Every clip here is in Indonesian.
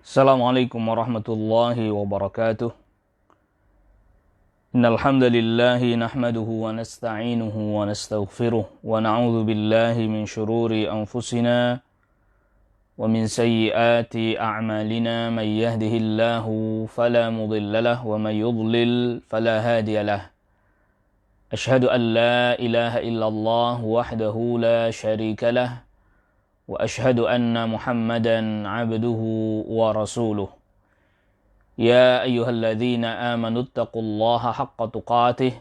Assalamualaikum warahmatullahi wabarakatuh. Innal hamdalillahi nahmaduhu wa nasta'inuhu wa nastaghfiruh wa na'udzu billahi min shururi anfusina wa min sayyiati a'malina man yahdihillahu fala mudilla lahu wa man yudlil fala hadiya lahu. Ashhadu an la ilaha illallah wahdahu la syarika lahu وأشهد أن محمدا عبده ورسوله يا أيها الذين آمنوا اتقوا الله حق تقاته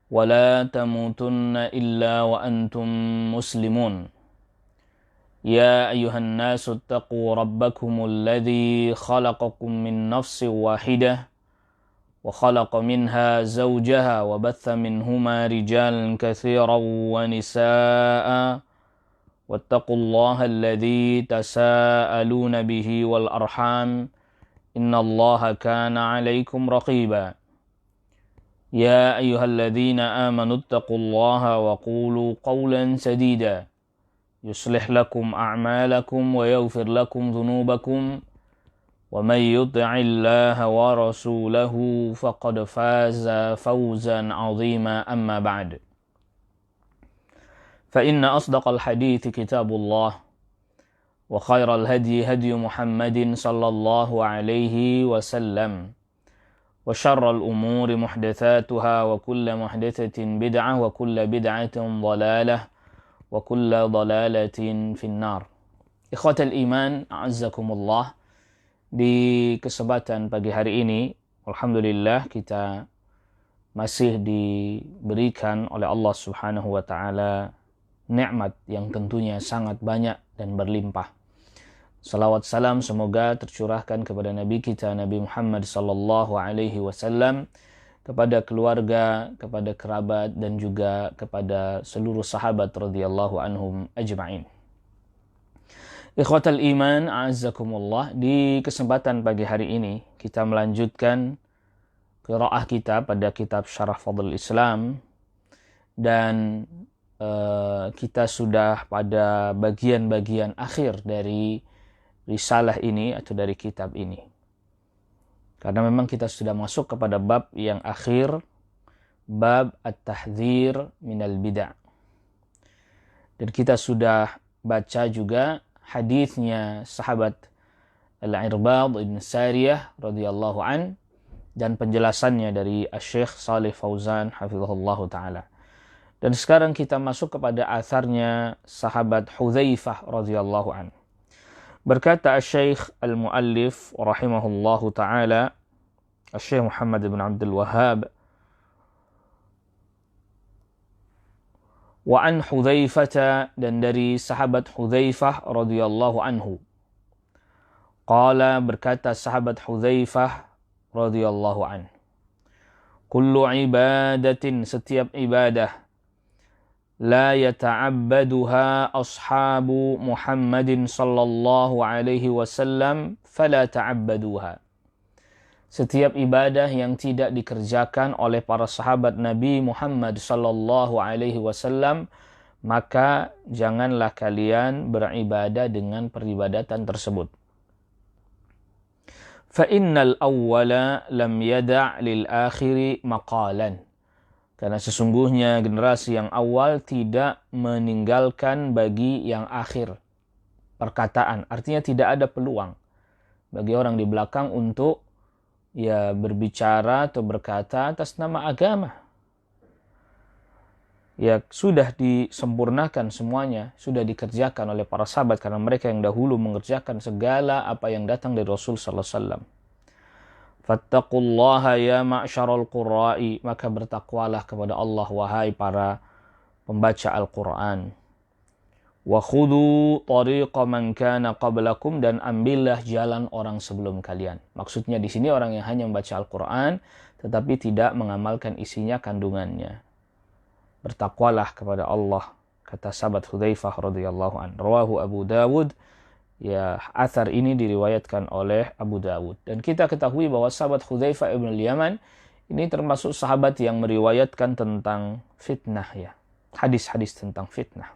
ولا تموتن إلا وأنتم مسلمون يا أيها الناس اتقوا ربكم الذي خلقكم من نفس واحدة وخلق منها زوجها وبث منهما رجالا كثيرا ونساء واتقوا الله الذي تساءلون به والأرحام إن الله كان عليكم رقيبا يا أيها الذين آمنوا اتقوا الله وقولوا قولا سديدا يصلح لكم أعمالكم ويغفر لكم ذنوبكم ومن يطع الله ورسوله فقد فاز فوزا عظيما أما بعد فإن أصدق الحديث كتاب الله وخير الهدي هدي محمد صلى الله عليه وسلم وشر الأمور محدثاتها وكل محدثة بدعة وكل بدعة ضلالة وكل ضلالة في النار. إخوة الإيمان أعزكم الله. Di kesempatan pagi hari ini alhamdulillah kita masih diberikan oleh Allah Subhanahu wa taala nikmat yang tentunya sangat banyak dan berlimpah. Salawat salam semoga tercurahkan kepada Nabi kita Nabi Muhammad sallallahu alaihi wasallam, kepada keluarga, kepada kerabat dan juga kepada seluruh sahabat radhiyallahu anhum ajma'in. Ikhwatal iman a'azzakumullah, di kesempatan pagi hari ini kita melanjutkan qiraah kita pada kitab Syarah Fadl Islam, dan kita sudah pada bagian-bagian akhir dari risalah ini atau dari kitab ini. Karena memang kita sudah masuk kepada bab yang akhir, bab at-tahdhir minal bid'ah. Dan kita sudah baca juga hadisnya sahabat Al-Irbad ibn Sariyah radhiyallahu an dan penjelasannya dari Asy-Syaikh Shalih Fauzan hafizahullahu taala. Dan sekarang kita masuk kepada atharnya sahabat Hudzaifah radhiyallahu an. Berkata Asy-Syaikh Al-Muallif rahimahullahu taala, Asy-Syaikh Muhammad bin Abdul Wahhab, wa an Hudzaifah, dan dari sahabat Hudzaifah radhiyallahu anhu. Qala, berkata sahabat Hudzaifah radhiyallahu an, kullu ibadatin, setiap ibadah, la yata'abbaduha ashabu Muhammadin sallallahu alaihi wasallam fala ta'abbaduha. Setiap ibadah yang tidak dikerjakan oleh para sahabat Nabi Muhammad sallallahu alaihi wasallam, maka janganlah kalian beribadah dengan peribadatan tersebut. Fa innal awwala lam yada' lil akhiri maqalan. Karena sesungguhnya generasi yang awal tidak meninggalkan bagi yang akhir perkataan. Artinya tidak ada peluang bagi orang di belakang untuk berbicara atau berkata atas nama agama. Sudah disempurnakan semuanya, sudah dikerjakan oleh para sahabat karena mereka yang dahulu mengerjakan segala apa yang datang dari Rasul sallallahu alaihi wasallam. Fattaqullaha ya ma'syaral qurra'i, maka bertakwalah kepada Allah wahai para pembaca Al-Qur'an. Wa khudhu tariqa man kana qablakum, dan ambillah jalan orang sebelum kalian. Maksudnya di sini orang yang hanya membaca Al-Qur'an tetapi tidak mengamalkan isinya, kandungannya. Bertakwalah kepada Allah, kata sahabat Hudzaifah radhiyallahu an. Rawahu Abu Dawud. Athar ini diriwayatkan oleh Abu Dawud. Dan kita ketahui bahwa sahabat Hudzaifah ibn al-Yaman ini termasuk sahabat yang meriwayatkan tentang fitnah, hadis-hadis tentang fitnah.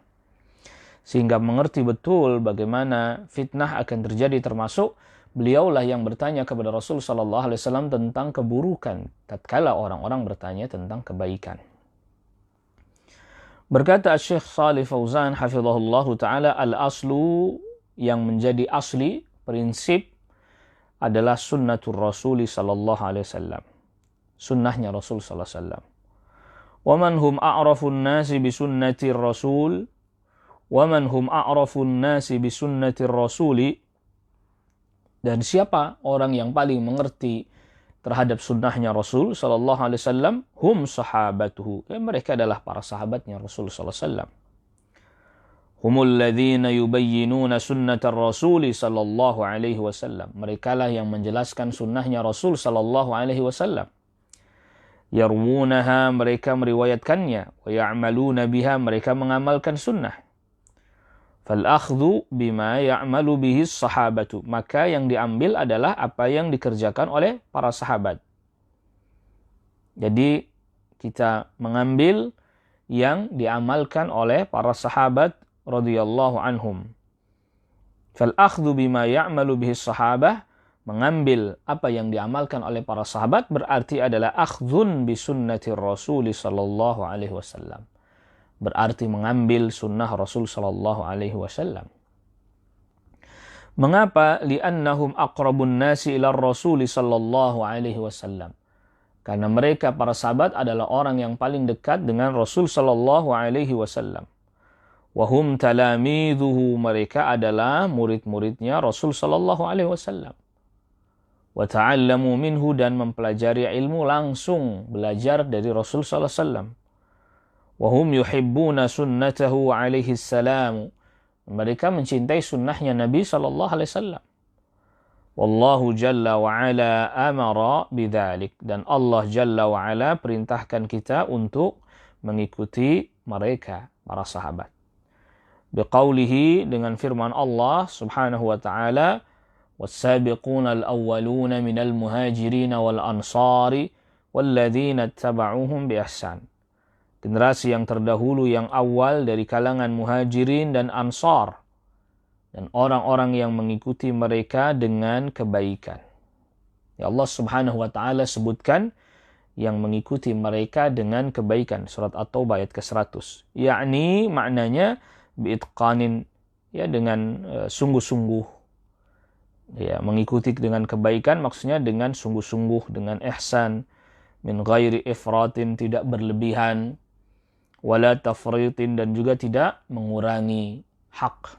sehingga mengerti betul bagaimana fitnah akan terjadi, termasuk beliaulah yang bertanya kepada Rasul sallallahu alaihi wasallam tentang keburukan tatkala orang-orang bertanya tentang kebaikan. Berkata Syekh Shalih Fauzan hafizahullahu taala, al-aslu, yang menjadi asli, prinsip adalah sunnatur Rasul sallallahu alaihi wasallam. Sunnahnya Rasul sallallahu alaihi wasallam. Wa man hum a'rafun nasi bi sunnatir Rasul وَمَنْ هُمْ أَعْرَفُ النَّاسِ بِسُنَّةِ الرَّسُولِ, dan siapa orang yang paling mengerti terhadap sunnahnya Rasul sallallahu alaihi wasallam, hum sahabatuhu, mereka adalah para sahabatnya Rasul sallallahu alaihi wasallam. Humul ladzina yubayyinuna sunnatar Rasul sallallahu alaihi wasallam, merekalah yang menjelaskan sunnahnya Rasul sallallahu alaihi wasallam. Yarwunaha, mereka meriwayatkannya, wa ya'maluna biha, mereka mengamalkan sunnah. Fal-akhdhu bima ya'malu bihi sahabatu, maka yang diambil adalah apa yang dikerjakan oleh para sahabat. Jadi kita mengambil yang diamalkan oleh para sahabat radhiyallahu anhum. Fal-akhdhu bima ya'malu bihi sahabah, mengambil apa yang diamalkan oleh para sahabat berarti adalah akhdhun bi sunnatir Rasul sallallahu alaihi wasallam. Berarti mengambil sunnah Rasul sallallahu alaihi wasallam. Mengapa? Li'annahum aqrabun nasi ila Rasul sallallahu alaihi wasallam. Karena mereka para sahabat adalah orang yang paling dekat dengan Rasul sallallahu alaihi wasallam. Wa hum talamidhuhu, mereka adalah murid-muridnya Rasul sallallahu alaihi wasallam. Wa ta'allamu minhu, dan mempelajari ilmu langsung belajar dari Rasul sallallahu alaihi wasallam. Wahum yuhibbuna sunnatahu alaihi salam, mereka mencintai sunnahnya Nabi sallallahu alaihi wasallam. Wallahu jalla wa ala amara bidzalik, dan Allah jalla wa ala perintahkan kita untuk mengikuti mereka para sahabat. Biqaulihi, dengan firman Allah subhanahu wa ta'ala, was-sabiquna al-awwaluna minal muhajirin wal ansari walladzina ittaba'uhum bi ihsan. Generasi yang terdahulu yang awal dari kalangan muhajirin dan ansar, dan orang-orang yang mengikuti mereka dengan kebaikan. Ya Allah subhanahu wa ta'ala sebutkan yang mengikuti mereka dengan kebaikan. Surat At-Taubah ayat ke-100. Yakni maknanya biitqanin, ya dengan sungguh-sungguh. Ya, mengikuti dengan kebaikan maksudnya dengan sungguh-sungguh, dengan ihsan, min ghairi ifratin, tidak berlebihan, wala tafritin, dan juga tidak mengurangi hak.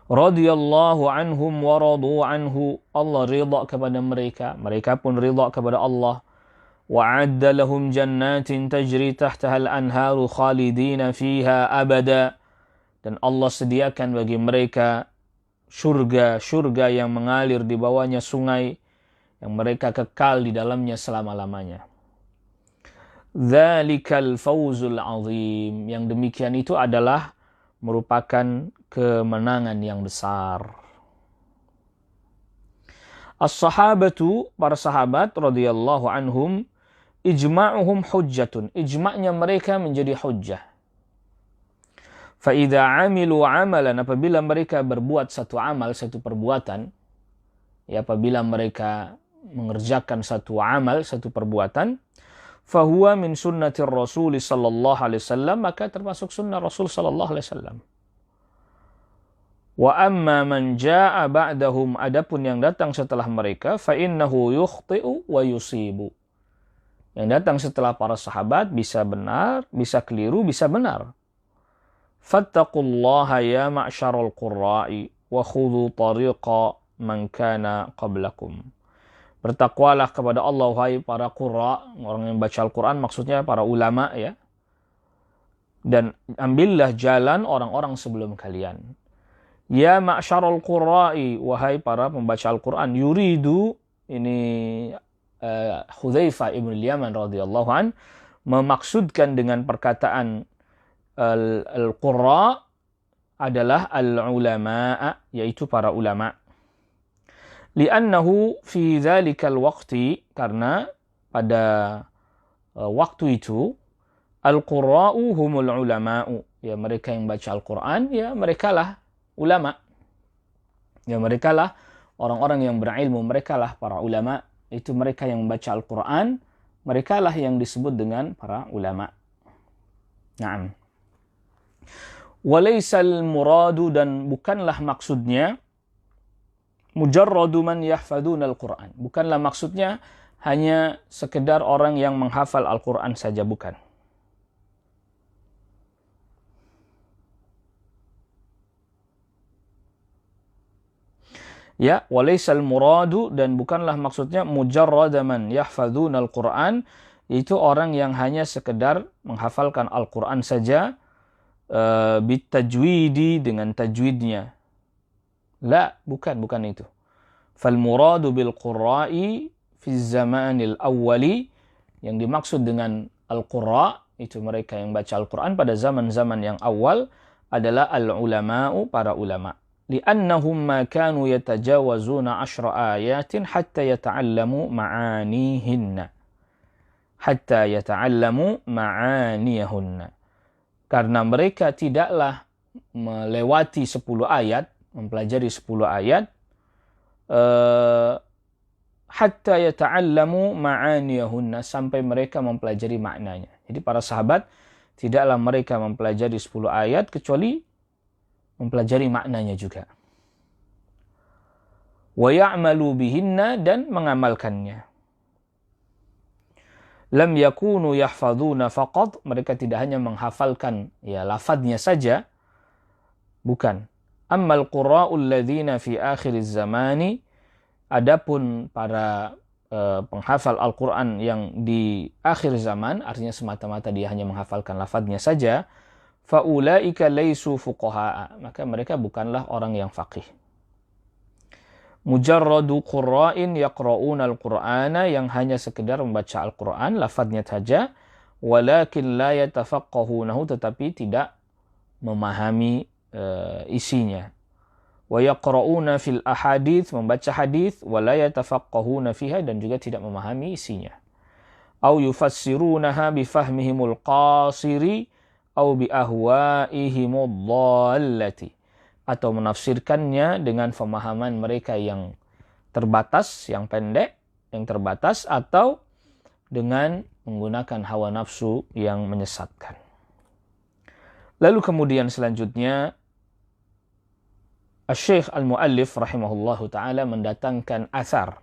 Radhiyallahu anhum wa radu anhu, Allah ridha kepada mereka, mereka pun ridha kepada Allah. Wa'adda lahum jannatin tajri tahtaha al-anharu khalidina fiha abada, dan Allah sediakan bagi mereka surga yang mengalir di bawahnya sungai, yang mereka kekal di dalamnya selama-lamanya. Dzalikal fawzul azim, yang demikian itu adalah merupakan kemenangan yang besar. As-sahabatu, para sahabat radhiyallahu anhum, ijma'uhum hujjatun, ijma'nya mereka menjadi hujjah. Fa idza 'amilu 'amalan, apabila mereka berbuat satu amal, satu perbuatan, ya apabila mereka mengerjakan satu amal, satu perbuatan, fahuwa min sunnatir Rasul sallallahu alaihi wasallam, maka termasuk sunnah Rasul sallallahu alaihi wasallam. Wa amma man jaa'a ba'dahum, adapun yang datang setelah mereka, fa innahu yukhti'u wa yusibu. Yang datang setelah para sahabat bisa benar, bisa keliru, bisa benar. Fattaqullaha ya ma'syarul qurra'i wa khudhu tariqa man kana qablakum. Bertakwalah kepada Allah, wahai para qurra, orang yang baca Al-Quran, maksudnya para ulama, ya. Dan ambillah jalan orang-orang sebelum kalian. Ya ma'syarul qurra'i, wahai para pembaca Al-Quran. Yuridu, ini Hudzaifah ibn al-Yaman radhiyallahu an, memaksudkan dengan perkataan al-qurra adalah al-ulama, yaitu para ulama. Li'annahu fi dzalikal waqti, karena pada waktu itu al-qurra'u humul ulama'u, ya mereka yang baca Al-Quran, ya merekalah ulama. Ya merekalah orang-orang yang berilmu, merekalah para ulama. Itu mereka yang membaca Al-Quran, merekalah yang disebut dengan para ulama. Naam. Walaysal muradu, dan bukanlah maksudnya mujarradu man yahfaduna al-Quran. Bukanlah maksudnya hanya sekedar orang yang menghafal Al-Quran saja, bukan. Ya, walaysal muradu, dan bukanlah maksudnya mujarrada man yahfaduna al-Quran, itu orang yang hanya sekedar menghafalkan Al-Quran saja, bitajwidi, dengan tajwidnya. La, bukan itu. Fal muradu bil qurra'i fi zamanil awwali, yang dimaksud dengan al-qurra itu mereka yang baca Al-Quran pada zaman-zaman yang awal adalah al-ulama'u, para ulama. Li'annahum ma kanu yatajawazuna 10 ayatin hatta yata'allamu ma'anihinna. Hatta yata'allamu ma'aniyahunna. Karena mereka tidaklah melewati 10 ayat, mempelajari 10 ayat, hatta yata'allamu ma'aniyahunna, sampai mereka mempelajari maknanya. Jadi para sahabat tidaklah mereka mempelajari 10 ayat kecuali mempelajari maknanya juga. Wa ya'malu bihinna, dan mengamalkannya. Lam yakunu yahfadhuna faqad, mereka tidak hanya menghafalkan ya lafadznya saja, bukan. Ammal qurra'ul ladzina fi akhiriz zamani, adapun para penghafal Al-Quran yang di akhir zaman, artinya semata-mata dia hanya menghafalkan lafadznya saja, faulaika laisu fuqaha, maka mereka bukanlah orang yang faqih. Mujarradu qurra'in yaqra'una al-Qur'ana, yang hanya sekedar membaca Al-Quran lafadznya saja, walakin la yatafaqahunahu, tetapi tidak memahami isinya. Wa yaqra'una fil ahadits, membaca hadis, wa la yatafaqahuna fiha, dan juga tidak memahami isinya. Au yufassirunaha bifahmihimul qasiri au bi ahwaihimud dhallati, atau menafsirkannya dengan pemahaman mereka yang terbatas, yang pendek, yang terbatas, atau dengan menggunakan hawa nafsu yang menyesatkan. Lalu kemudian selanjutnya Asy-Syaikh Al-Muallif rahimahullahu ta'ala mendatangkan asar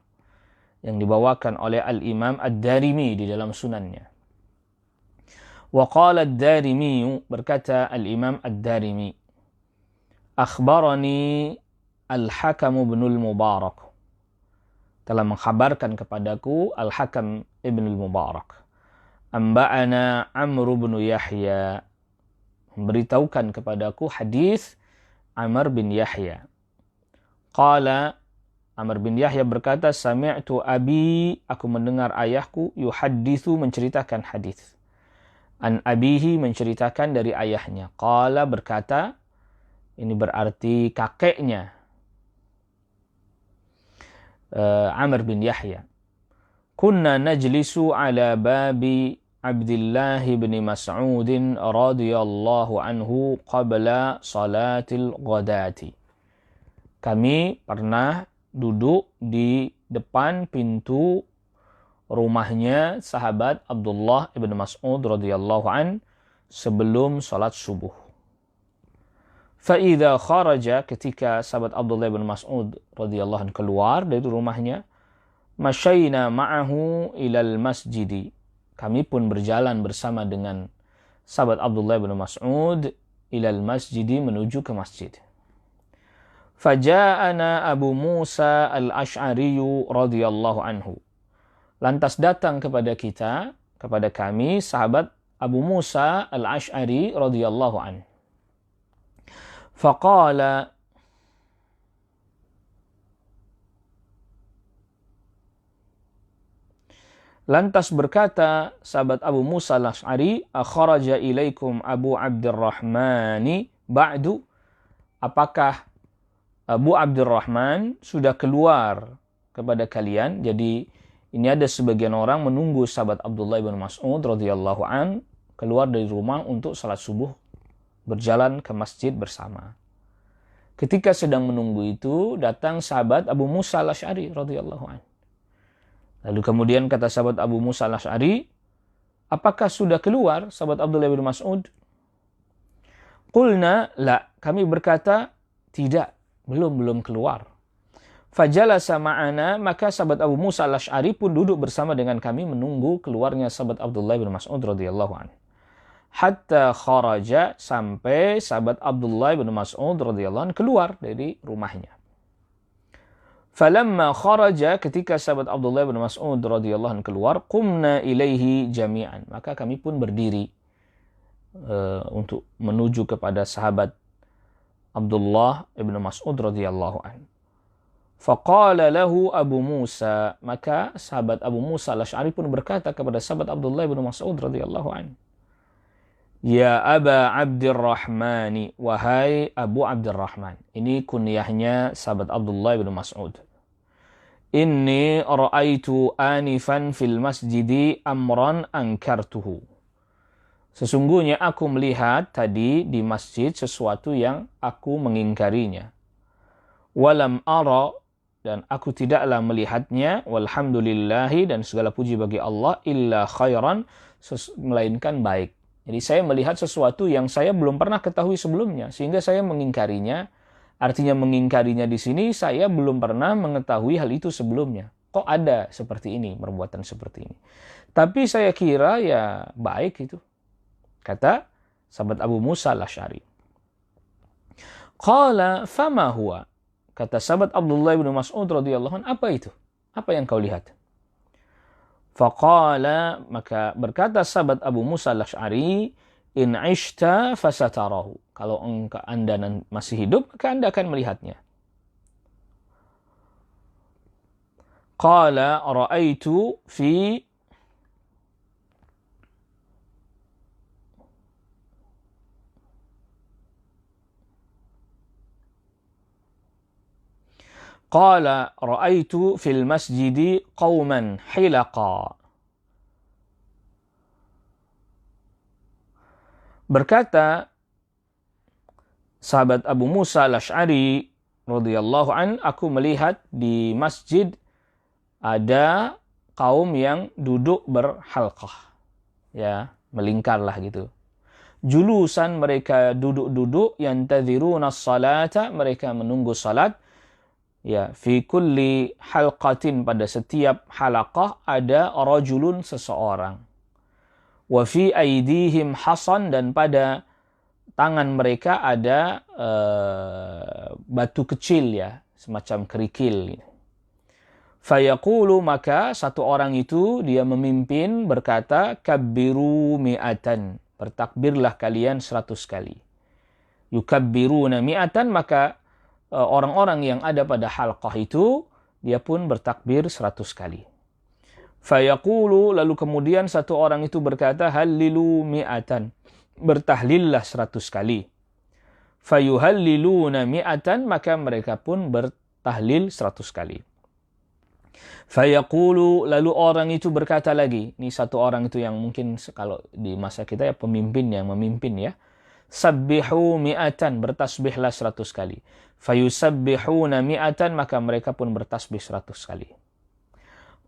yang dibawakan oleh Al-Imam Ad-Darimi di dalam sunannya. Wa qala Ad-Darimi, berkata Al-Imam Ad-Darimi, akhbarani Al-Hakam ibn al-Mubarak, telah mengkhabarkan kepadaku Al-Hakam ibn al-Mubarak, amba'ana Amr ibn Yahya, memberitahukan kepadaku hadis Amr bin Yahya. Qala, Amr bin Yahya berkata, sami'tu abi, aku mendengar ayahku, yuhaddithu, menceritakan hadis. An abihi, menceritakan dari ayahnya. Qala, berkata, ini berarti kakeknya Amr bin Yahya. Kunna najlisu ala babi Abdullah bin Mas'ud radhiyallahu anhu qabla salatil ghadati. Kami pernah duduk di depan pintu rumahnya sahabat Abdullah bin Mas'ud radhiyallahu an sebelum salat subuh. Fa idza kharaja, ketika sahabat Abdullah bin Mas'ud radhiyallahu an keluar dari rumahnya, masyayna ma'ahu ilal masjidi, kami pun berjalan bersama dengan sahabat Abdullah bin Mas'ud ilal masjidi, menuju ke masjid. Faja'ana Abu Musa al-Ash'ari radhiyallahu anhu. Lantas datang kepada kita, kepada kami, sahabat Abu Musa al-Ash'ari radhiyallahu anhu. Faqala, lantas berkata sahabat Abu Musa al-Ash'ari, akharaja ilaikum Abu Abdurrahmani ba'du, apakah Abu Abdurrahman sudah keluar kepada kalian? Jadi ini ada sebagian orang menunggu sahabat Abdullah bin Mas'ud radhiyallahu an keluar dari rumah untuk salat subuh berjalan ke masjid bersama. Ketika sedang menunggu itu, datang sahabat Abu Musa al-Asy'ari radhiyallahu anhu. Lalu kemudian kata sahabat Abu Musa al-Asy'ari, apakah sudah keluar sahabat Abdullah bin Mas'ud? Qulna la, kami berkata tidak, belum keluar. Fajalasa ma'ana, maka sahabat Abu Musa al-Asy'ari pun duduk bersama dengan kami menunggu keluarnya sahabat Abdullah bin Mas'ud radhiyallahu anhu. Hatta kharaja, sampai sahabat Abdullah bin Mas'ud radhiyallahu anhu keluar dari rumahnya. Falamma kharaja, ketika sahabat Abdullah bin Mas'ud radhiyallahu anhu keluar, qumna ilaihi jami'an, maka kami pun berdiri untuk menuju kepada sahabat Abdullah bin Mas'ud radhiyallahu anhu. Faqala lahu Abu Musa, maka sahabat Abu Musa al-Asy'ari pun berkata kepada sahabat Abdullah bin Mas'ud radhiyallahu anhu, ya Aba Abdurrahmani, wahai Abu Abdurrahman. Ini kunyahnya sahabat Abdullah bin Mas'ud. Inni ra'aitu anifan fil masjidi amran ankartuhu. Sesungguhnya aku melihat tadi di masjid sesuatu yang aku mengingkarinya. Walam ara, dan aku tidaklah melihatnya, walhamdulillahi, dan segala puji bagi Allah, illa khairan, melainkan baik. Jadi saya melihat sesuatu yang saya belum pernah ketahui sebelumnya, sehingga saya mengingkarinya. Artinya mengingkarinya di sini, saya belum pernah mengetahui hal itu sebelumnya. Kok ada seperti ini, perbuatan seperti ini. Tapi saya kira ya baik itu. Kata sahabat Abu Musa al-Asy'ari. Qala fama huwa. Kata sahabat Abdullah bin Mas'ud radhiyallahu anhu, apa itu? Apa yang kau lihat? Faqala, maka berkata sahabat Abu Musa al-Asy'ari, in ishta fasatarahu. Kalau Anda masih hidup, maka Anda akan melihatnya. Qala ra'aitu fi Qala ra'aitu fil masjidi qauman hilaqa. Berkata sahabat Abu Musa al-Asy'ari radhiyallahu an, aku melihat di masjid ada kaum yang duduk berhalqah. Ya, melingkarlah gitu. Julusan, mereka duduk-duduk, yantadhiruna as-salata, mereka menunggu salat. Ya, fi kulli halqatin, pada setiap halaqah ada rajulun, seseorang. Wa fi aidihim hasan, dan pada tangan mereka ada batu kecil, ya, semacam kerikil. Fayaqulu, maka satu orang itu dia memimpin berkata, kabbiru mi'atan, bertakbirlah kalian 100 kali. Yukabbiruna mi'atan, maka orang-orang yang ada pada halqah itu, dia pun bertakbir 100 kali. Fayaqulu, lalu kemudian satu orang itu berkata, hallilu mi'atan, bertahlillah 100 kali. Fayuhalliluna mi'atan, maka mereka pun bertahlil 100 kali. Fayaqulu, lalu orang itu berkata lagi, ini satu orang itu yang mungkin kalau di masa kita ya pemimpin yang memimpin ya, sabbihu mi'atan, bertasbihlah 100 kali. Fayusabbihuna mi'atan, maka mereka pun bertasbih 100 kali.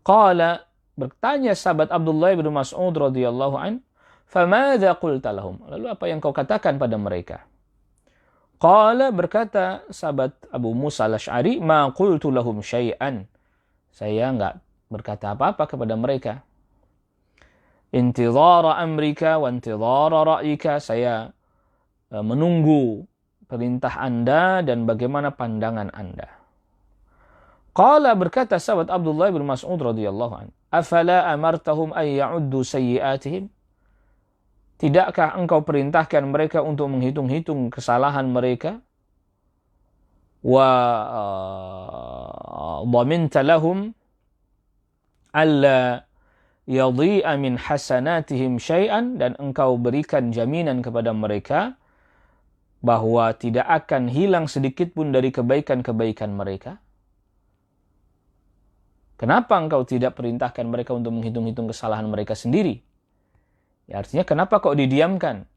Qala, bertanya sahabat Abdullah bin Mas'ud radhiyallahu an, famadza qulta lahum, lalu apa yang kau katakan pada mereka? Qala, berkata sahabat Abu Musa al-Asy'ari, ma qultu lahum syai'an, saya enggak berkata apa-apa kepada mereka. Intidhara amrika wa intidhara ra'yika, saya menunggu perintah Anda dan bagaimana pandangan Anda. Qala, berkata sahabat Abdullah bin Mas'ud radhiyallahu anhu, afala amartahum ay ya'uddu sayyi'atihim, tidakkah engkau perintahkan mereka untuk menghitung-hitung kesalahan mereka? Wa dhaminta lahum alla yadhi'a min hasanatihim syai'an, dan engkau berikan jaminan kepada mereka bahwa tidak akan hilang sedikit pun dari kebaikan-kebaikan mereka. Kenapa engkau tidak perintahkan mereka untuk menghitung-hitung kesalahan mereka sendiri? Ya, artinya kenapa kok didiamkan?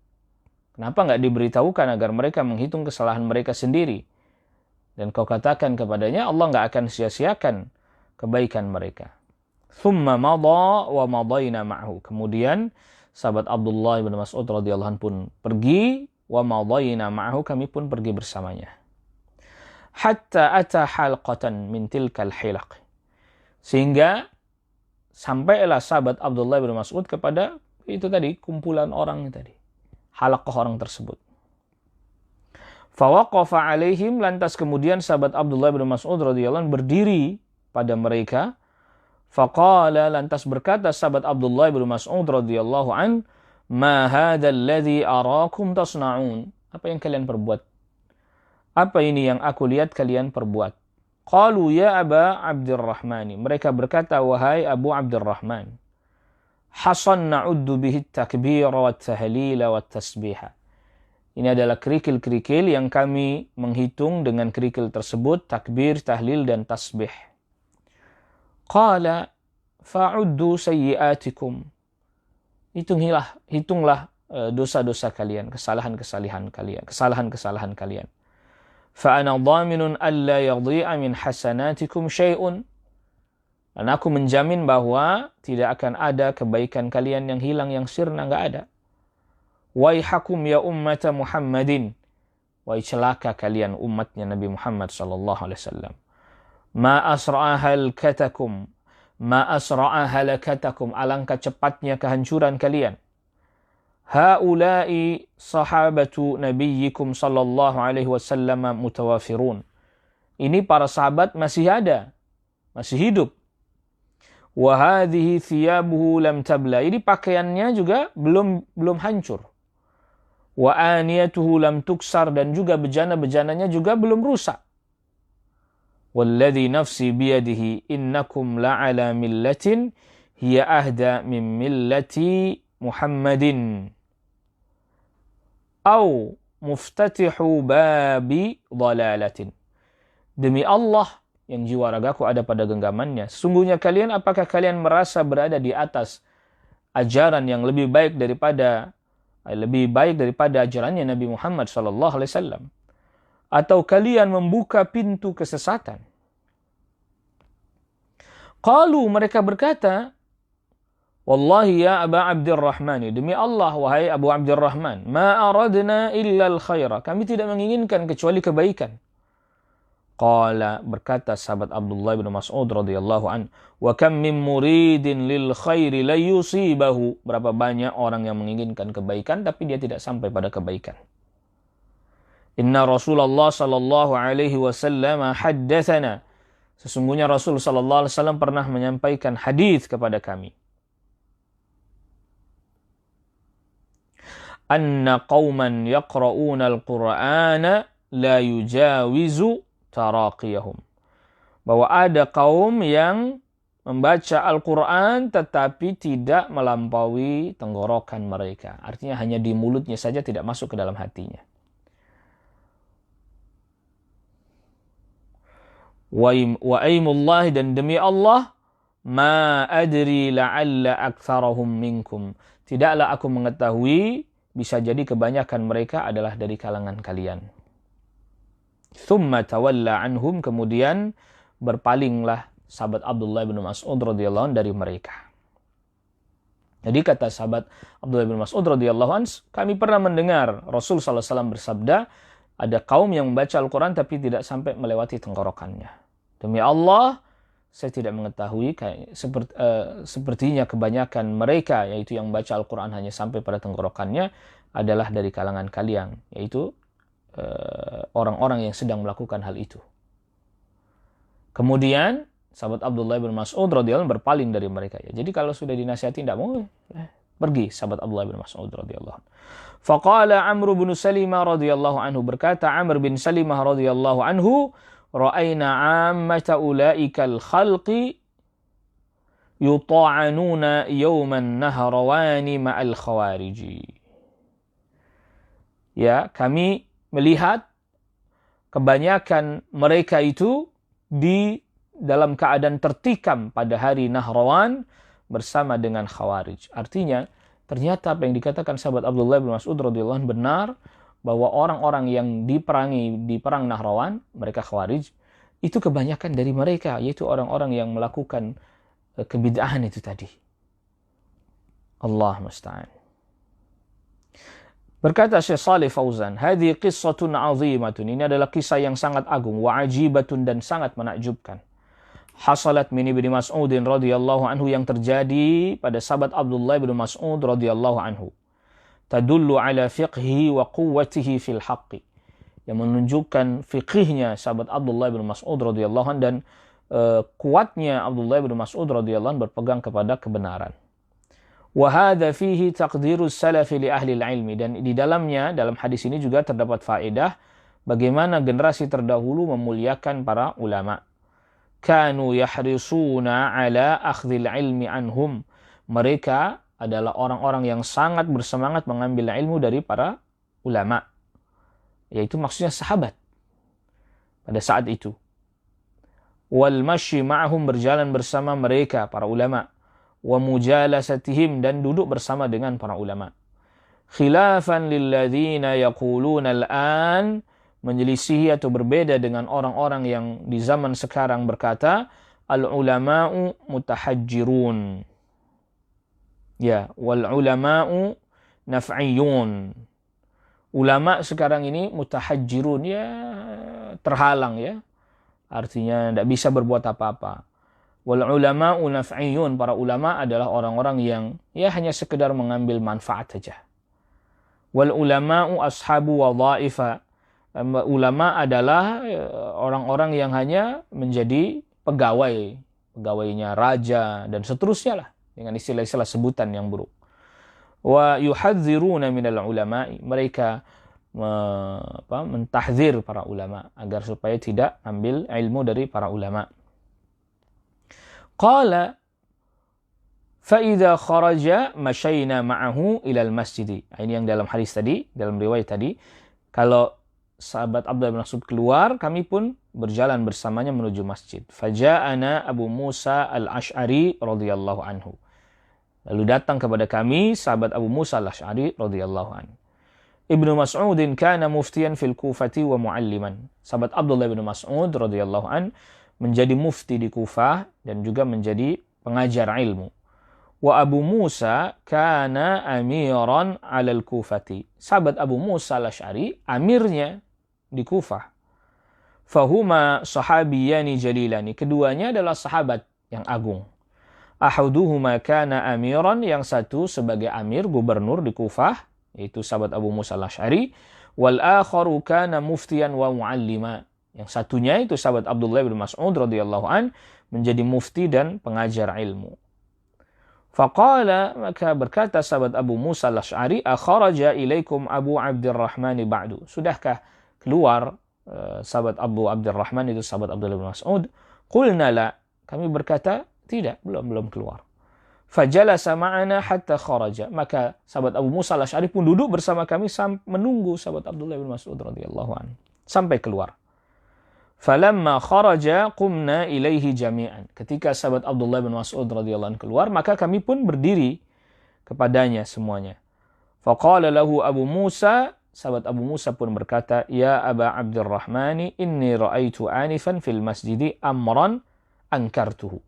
Kenapa nggak diberitahukan agar mereka menghitung kesalahan mereka sendiri? Dan kau katakan kepadanya, Allah nggak akan sia-siakan kebaikan mereka. Thumma madha wa madayna ma'hu. Kemudian sahabat Abdullah bin Mas'ud radhiyallahu anhu pun pergi, wa madayna ma'hu, kami pun pergi bersamanya. Hatta ata halqatan min tilkal hilaq. Sehingga sampailah sahabat Abdullah bin Mas'ud kepada itu tadi, kumpulan orang tadi. Halaqah orang tersebut. Fawaqafa alaihim, lantas kemudian sahabat Abdullah bin Mas'ud radhiyallahu anhu berdiri pada mereka. Faqala, lantas berkata sahabat Abdullah bin Mas'ud radhiyallahu anhu, ma hadzal ladzi arakum tasna'un? Apa yang kalian perbuat? Apa ini yang aku lihat kalian perbuat? Qalu ya Aba Abdurrahman. Mereka berkata, wahai Abu Abdurrahman, hasan na'uddu bihi takbir wa tahlil wa tasbih. Ini adalah kerikil-kerikil yang kami menghitung dengan kerikil tersebut, takbir, tahlil, dan tasbih. Qala fa'uddu sayyi'atikum. Hitunglah dosa-dosa kalian, kesalahan-kesalahan kalian. Fa'ana dhaminun alla yadhi'a min hasanatikum syai'un. Dan aku menjamin bahwa tidak akan ada kebaikan kalian yang hilang, yang sirna, enggak ada. Waihakum ya ummata Muhammadin. Wahai celaka kalian umatnya Nabi Muhammad sallallahu alaihi wasallam. Ma asra'a halakatakum. Ma asra'a halakatakum. Alangkah cepatnya kehancuran kalian. Haula'i sahabatu nabiyyikum sallallahu alaihi wasallam mutawafirun. Ini para sahabat masih ada, masih hidup. Wa hadhihi thiyabuhu lam tabla. Ini pakaiannya juga belum hancur. Wa aniyatuhu lam tuksar, dan juga bejana-bejananya juga belum rusak. Walladhi nafsi biyadihi innakum la'ala millatin hiya ahda min millati Muhammadin. Au muftatihu babi dhalalatin. Demi Allah yang jiwa ragaku ada pada genggamannya, sesungguhnya kalian, apakah kalian merasa berada di atas ajaran yang lebih baik daripada ajarannya Nabi Muhammad sallallahu alaihi wasallam, atau kalian membuka pintu kesesatan? Qalu, mereka berkata, wallahi ya Aba Abdurrahman, demi Allah wahai Abu Abdurrahman, ma aradna illa al-khaira, kami tidak menginginkan kecuali kebaikan. Qala, berkata sahabat Abdullah bin Mas'ud radhiyallahu an, wa kam min muridin lil khairi la yusibahu. Berapa banyak orang yang menginginkan kebaikan tapi dia tidak sampai pada kebaikan. Inna Rasulullah sallallahu alaihi wasallam haddatsana. Sesungguhnya Rasul sallallahu alaihi wasallam pernah menyampaikan hadis kepada kami. Anna qauman yaqra'una al-Qur'ana la yujawizu taraqiyahum. Bahwa ada kaum yang membaca Al-Quran tetapi tidak melampaui tenggorokan mereka. Artinya hanya di mulutnya saja, tidak masuk ke dalam hatinya. Wa aimullahi, dan demi Allah, ma adri la'alla aktsarahum minkum. Tidaklah aku mengetahui, bisa jadi kebanyakan mereka adalah dari kalangan kalian. Thumma tawalla anhum, kemudian berpalinglah sahabat Abdullah bin Mas'ud radhiyallahu anhu dari mereka. Jadi kata sahabat Abdullah bin Mas'ud radhiyallahu anhu, kami pernah mendengar Rasul sallallahu alaihi wasallam bersabda, ada kaum yang membaca Al-Quran tapi tidak sampai melewati tenggorokannya. Demi Allah, saya tidak mengetahui, sepertinya kebanyakan mereka, yaitu yang membaca Al-Quran hanya sampai pada tenggorokannya, adalah dari kalangan kalian, yaitu orang-orang yang sedang melakukan hal itu. Kemudian sahabat Abdullah bin Mas'ud radhiyallahu anhu berpaling dari mereka. Jadi kalau sudah dinasihati tidak mau, pergi sahabat Abdullah bin Mas'ud radhiyallahu anhu. Faqala Amr bin Salimah radhiyallahu anhu, berkata Amr bin Salimah radhiyallahu anhu, ra'ayna 'ammata ulaikal khalqi yuta'anuna yawman nahrawani ma'al khawariji. Ya, kami melihat kebanyakan mereka itu di dalam keadaan tertikam pada hari Nahrawan bersama dengan Khawarij. Artinya ternyata apa yang dikatakan sahabat Abdullah bin Mas'ud radhiyallahu anhu benar, bahwa orang-orang yang diperangi di perang Nahrawan, mereka Khawarij, itu kebanyakan dari mereka, yaitu orang-orang yang melakukan kebid'ahan itu tadi. Allah musta'an. Berkata Syekh Shalih Fauzan, "Hadhihi qissatun 'azimatun." Ini adalah kisah yang sangat agung, wa 'ajibatun, dan sangat menakjubkan. Hasalat min Ibnu Mas'ud radhiyallahu anhu, yang terjadi pada sahabat Abdullah bin Mas'ud radhiyallahu anhu. Tadullu ala fiqhi wa quwwatihi fil haqqi. Yang menunjukkan fiqihnya sahabat Abdullah bin Mas'ud radhiyallahu anhu dan kuatnya Abdullah bin Mas'ud radhiyallahu anhu berpegang kepada kebenaran. Wa hadza fihi taqdirus salafi li ahli ilmi, dan di dalamnya, dalam hadis ini juga terdapat faedah bagaimana generasi terdahulu memuliakan para ulama. Kanu yahrisuna ala akhdhil ilmi anhum. Mereka adalah orang-orang yang sangat bersemangat mengambil ilmu dari para ulama, yaitu maksudnya sahabat pada saat itu. Wal masyi ma'hum, berjalan bersama mereka para ulama. Wa mujalasatihim, dan duduk bersama dengan para ulama. Khilafan lilladzina yaquluna al-an, menyelisihi atau berbeda dengan orang-orang yang di zaman sekarang berkata al-ulama'u mutahajjirun. Ya, wal ulama'u naf'iyun. Ulama sekarang ini mutahajjirun, ya terhalang ya. Artinya tidak bisa berbuat apa-apa. Wal ulama'u naf'iyun, para ulama adalah orang-orang yang ya hanya sekedar mengambil manfaat saja. Wal ulama'u ashabu wadha'ifa. Ulama adalah orang-orang yang hanya menjadi pegawainya raja dan seterusnya lah, dengan istilah-istilah sebutan yang buruk. Wa yuhadziruna minal ulama'i, mereka mentahdzir para ulama agar supaya tidak ambil ilmu dari para ulama. Qala fa idza kharaja masyayna ma'ahu ila al-masjid. Ini yang dalam hadis tadi, dalam riwayat tadi, kalau sahabat Abdullah bin Mas'ud keluar, kami pun berjalan bersamanya menuju masjid. Faja'ana Abu Musa al-Ash'ari radhiyallahu anhu. Lalu datang kepada kami sahabat Abu Musa al-Ash'ari radhiyallahu anhu. Ibnu Mas'udin kana muftiyan fil Kufati wa mualliman. Sahabat Abdullah bin Mas'ud radhiyallahu anhu menjadi mufti di Kufah dan juga menjadi pengajar ilmu. Wa Abu Musa kana amiran 'alal Kufati. Sahabat Abu Musa al-Ash'ari amirnya di Kufah. Fahuma sahabiyani jalilani. Keduanya adalah sahabat yang agung. Ahaduhuma kana amiran, yang satu sebagai amir, gubernur di Kufah, yaitu sahabat Abu Musa al-Ash'ari. Wal akharu kana muftiyan wa muallima. Yang satunya itu sahabat Abdullah bin Mas'ud radhiyallahu an, menjadi mufti dan pengajar ilmu. Faqala, maka berkata sahabat Abu Musa al-Ash'ari, akharaja ilaikum Abu Abdurrahman ba'du. Sudahkah keluar sahabat Abu Abdurrahman, itu sahabat Abdullah bin Mas'ud? Qulna la, kami berkata tidak, belum keluar. Fajalasa ma'ana hatta kharaja, maka sahabat Abu Musa al-Ash'ari pun duduk bersama kami menunggu sahabat Abdullah bin Mas'ud radhiyallahu anhu sampai keluar. Falamma kharaja qumna ilaihi jami'an. Ketika sahabat Abdullah bin Mas'ud radhiyallahu anhu keluar, maka kami pun berdiri kepadanya semuanya. Faqala lahu Abu Musa, sahabat Abu Musa pun berkata, ya Aba Abdurrahmani, inni ra'aitu anifan fil masjidi amran ankartuhu.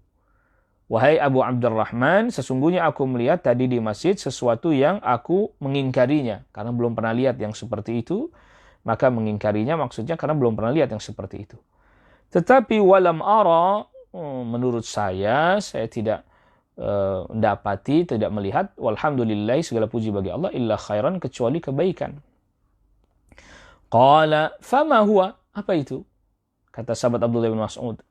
Wahai Abu Abdurrahman, sesungguhnya aku melihat tadi di masjid sesuatu yang aku mengingkarinya, karena belum pernah lihat yang seperti itu. Maka mengingkarinya maksudnya karena belum pernah lihat yang seperti itu. Tetapi walam ara, menurut saya tidak mendapati, tidak melihat, walhamdulillah, segala puji bagi Allah, illa khairan, kecuali kebaikan. Qala fama huwa, apa itu? Kata sahabat Abdullah bin Mas'ud.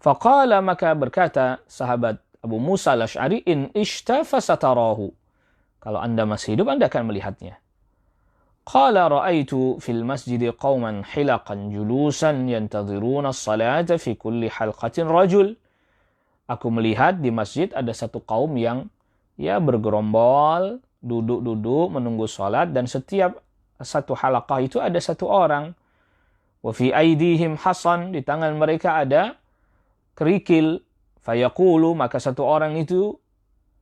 Faqala, maka berkata sahabat Abu Musa al-Ash'ari, in ishta fasatarahu. Kalau Anda masih hidup, Anda akan melihatnya. Qala ra'aitu fil masjidi qauman hilaqan julusan yantadhiruna as-salata fi kulli halqatin rajul. Aku melihat di masjid ada satu kaum yang ya bergerombol, duduk-duduk menunggu salat, dan setiap satu halaqah itu ada satu orang. Wa fi aidihim hasan, di tangan mereka ada kerikil. Fayaqulu, maka satu orang itu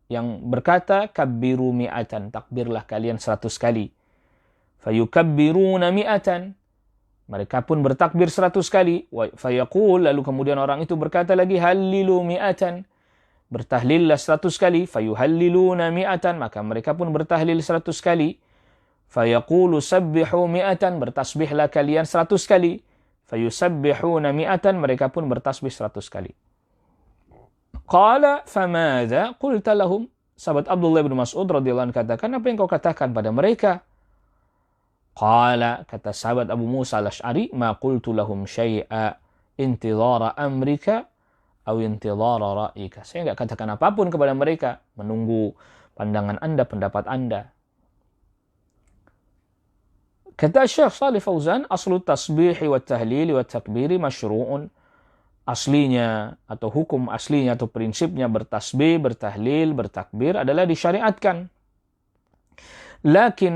yang berkata kabbiru mi'atan, takbirlah kalian 100 kali. Fayukabbiruna mi'atan, mereka pun bertakbir 100 kali. Fayaqul, lalu kemudian orang itu berkata lagi hallilu mi'atan, bertahlillah 100 kali. Fayuhalliluna mi'atan, maka mereka pun bertahlil 100 kali. Fayaqulu sabbihu mi'atan, bertasbihlah kalian 100 kali. Fayusabbihuna mi'atan, mereka pun bertasbih 100 kali. Qala famadha qulta lahum, sahabat Abdullah bin Mas'ud radhiyallahu anhu katakan, apa yang kau katakan pada mereka? Qala, kata sahabat Abu Musa al-Ash'ari, ma qultu lahum syai'a intidhara amrika aw intidhara ra'ika. Saya enggak katakan apapun kepada mereka, menunggu pandangan Anda, pendapat Anda. Kata Syekh Shalih Fauzan, aslu tasbihi wa tahlili wa takbiri masyru'un. Aslinya atau hukum aslinya atau prinsipnya bertasbih, bertahlil, bertakbir adalah disyariatkan. Lakin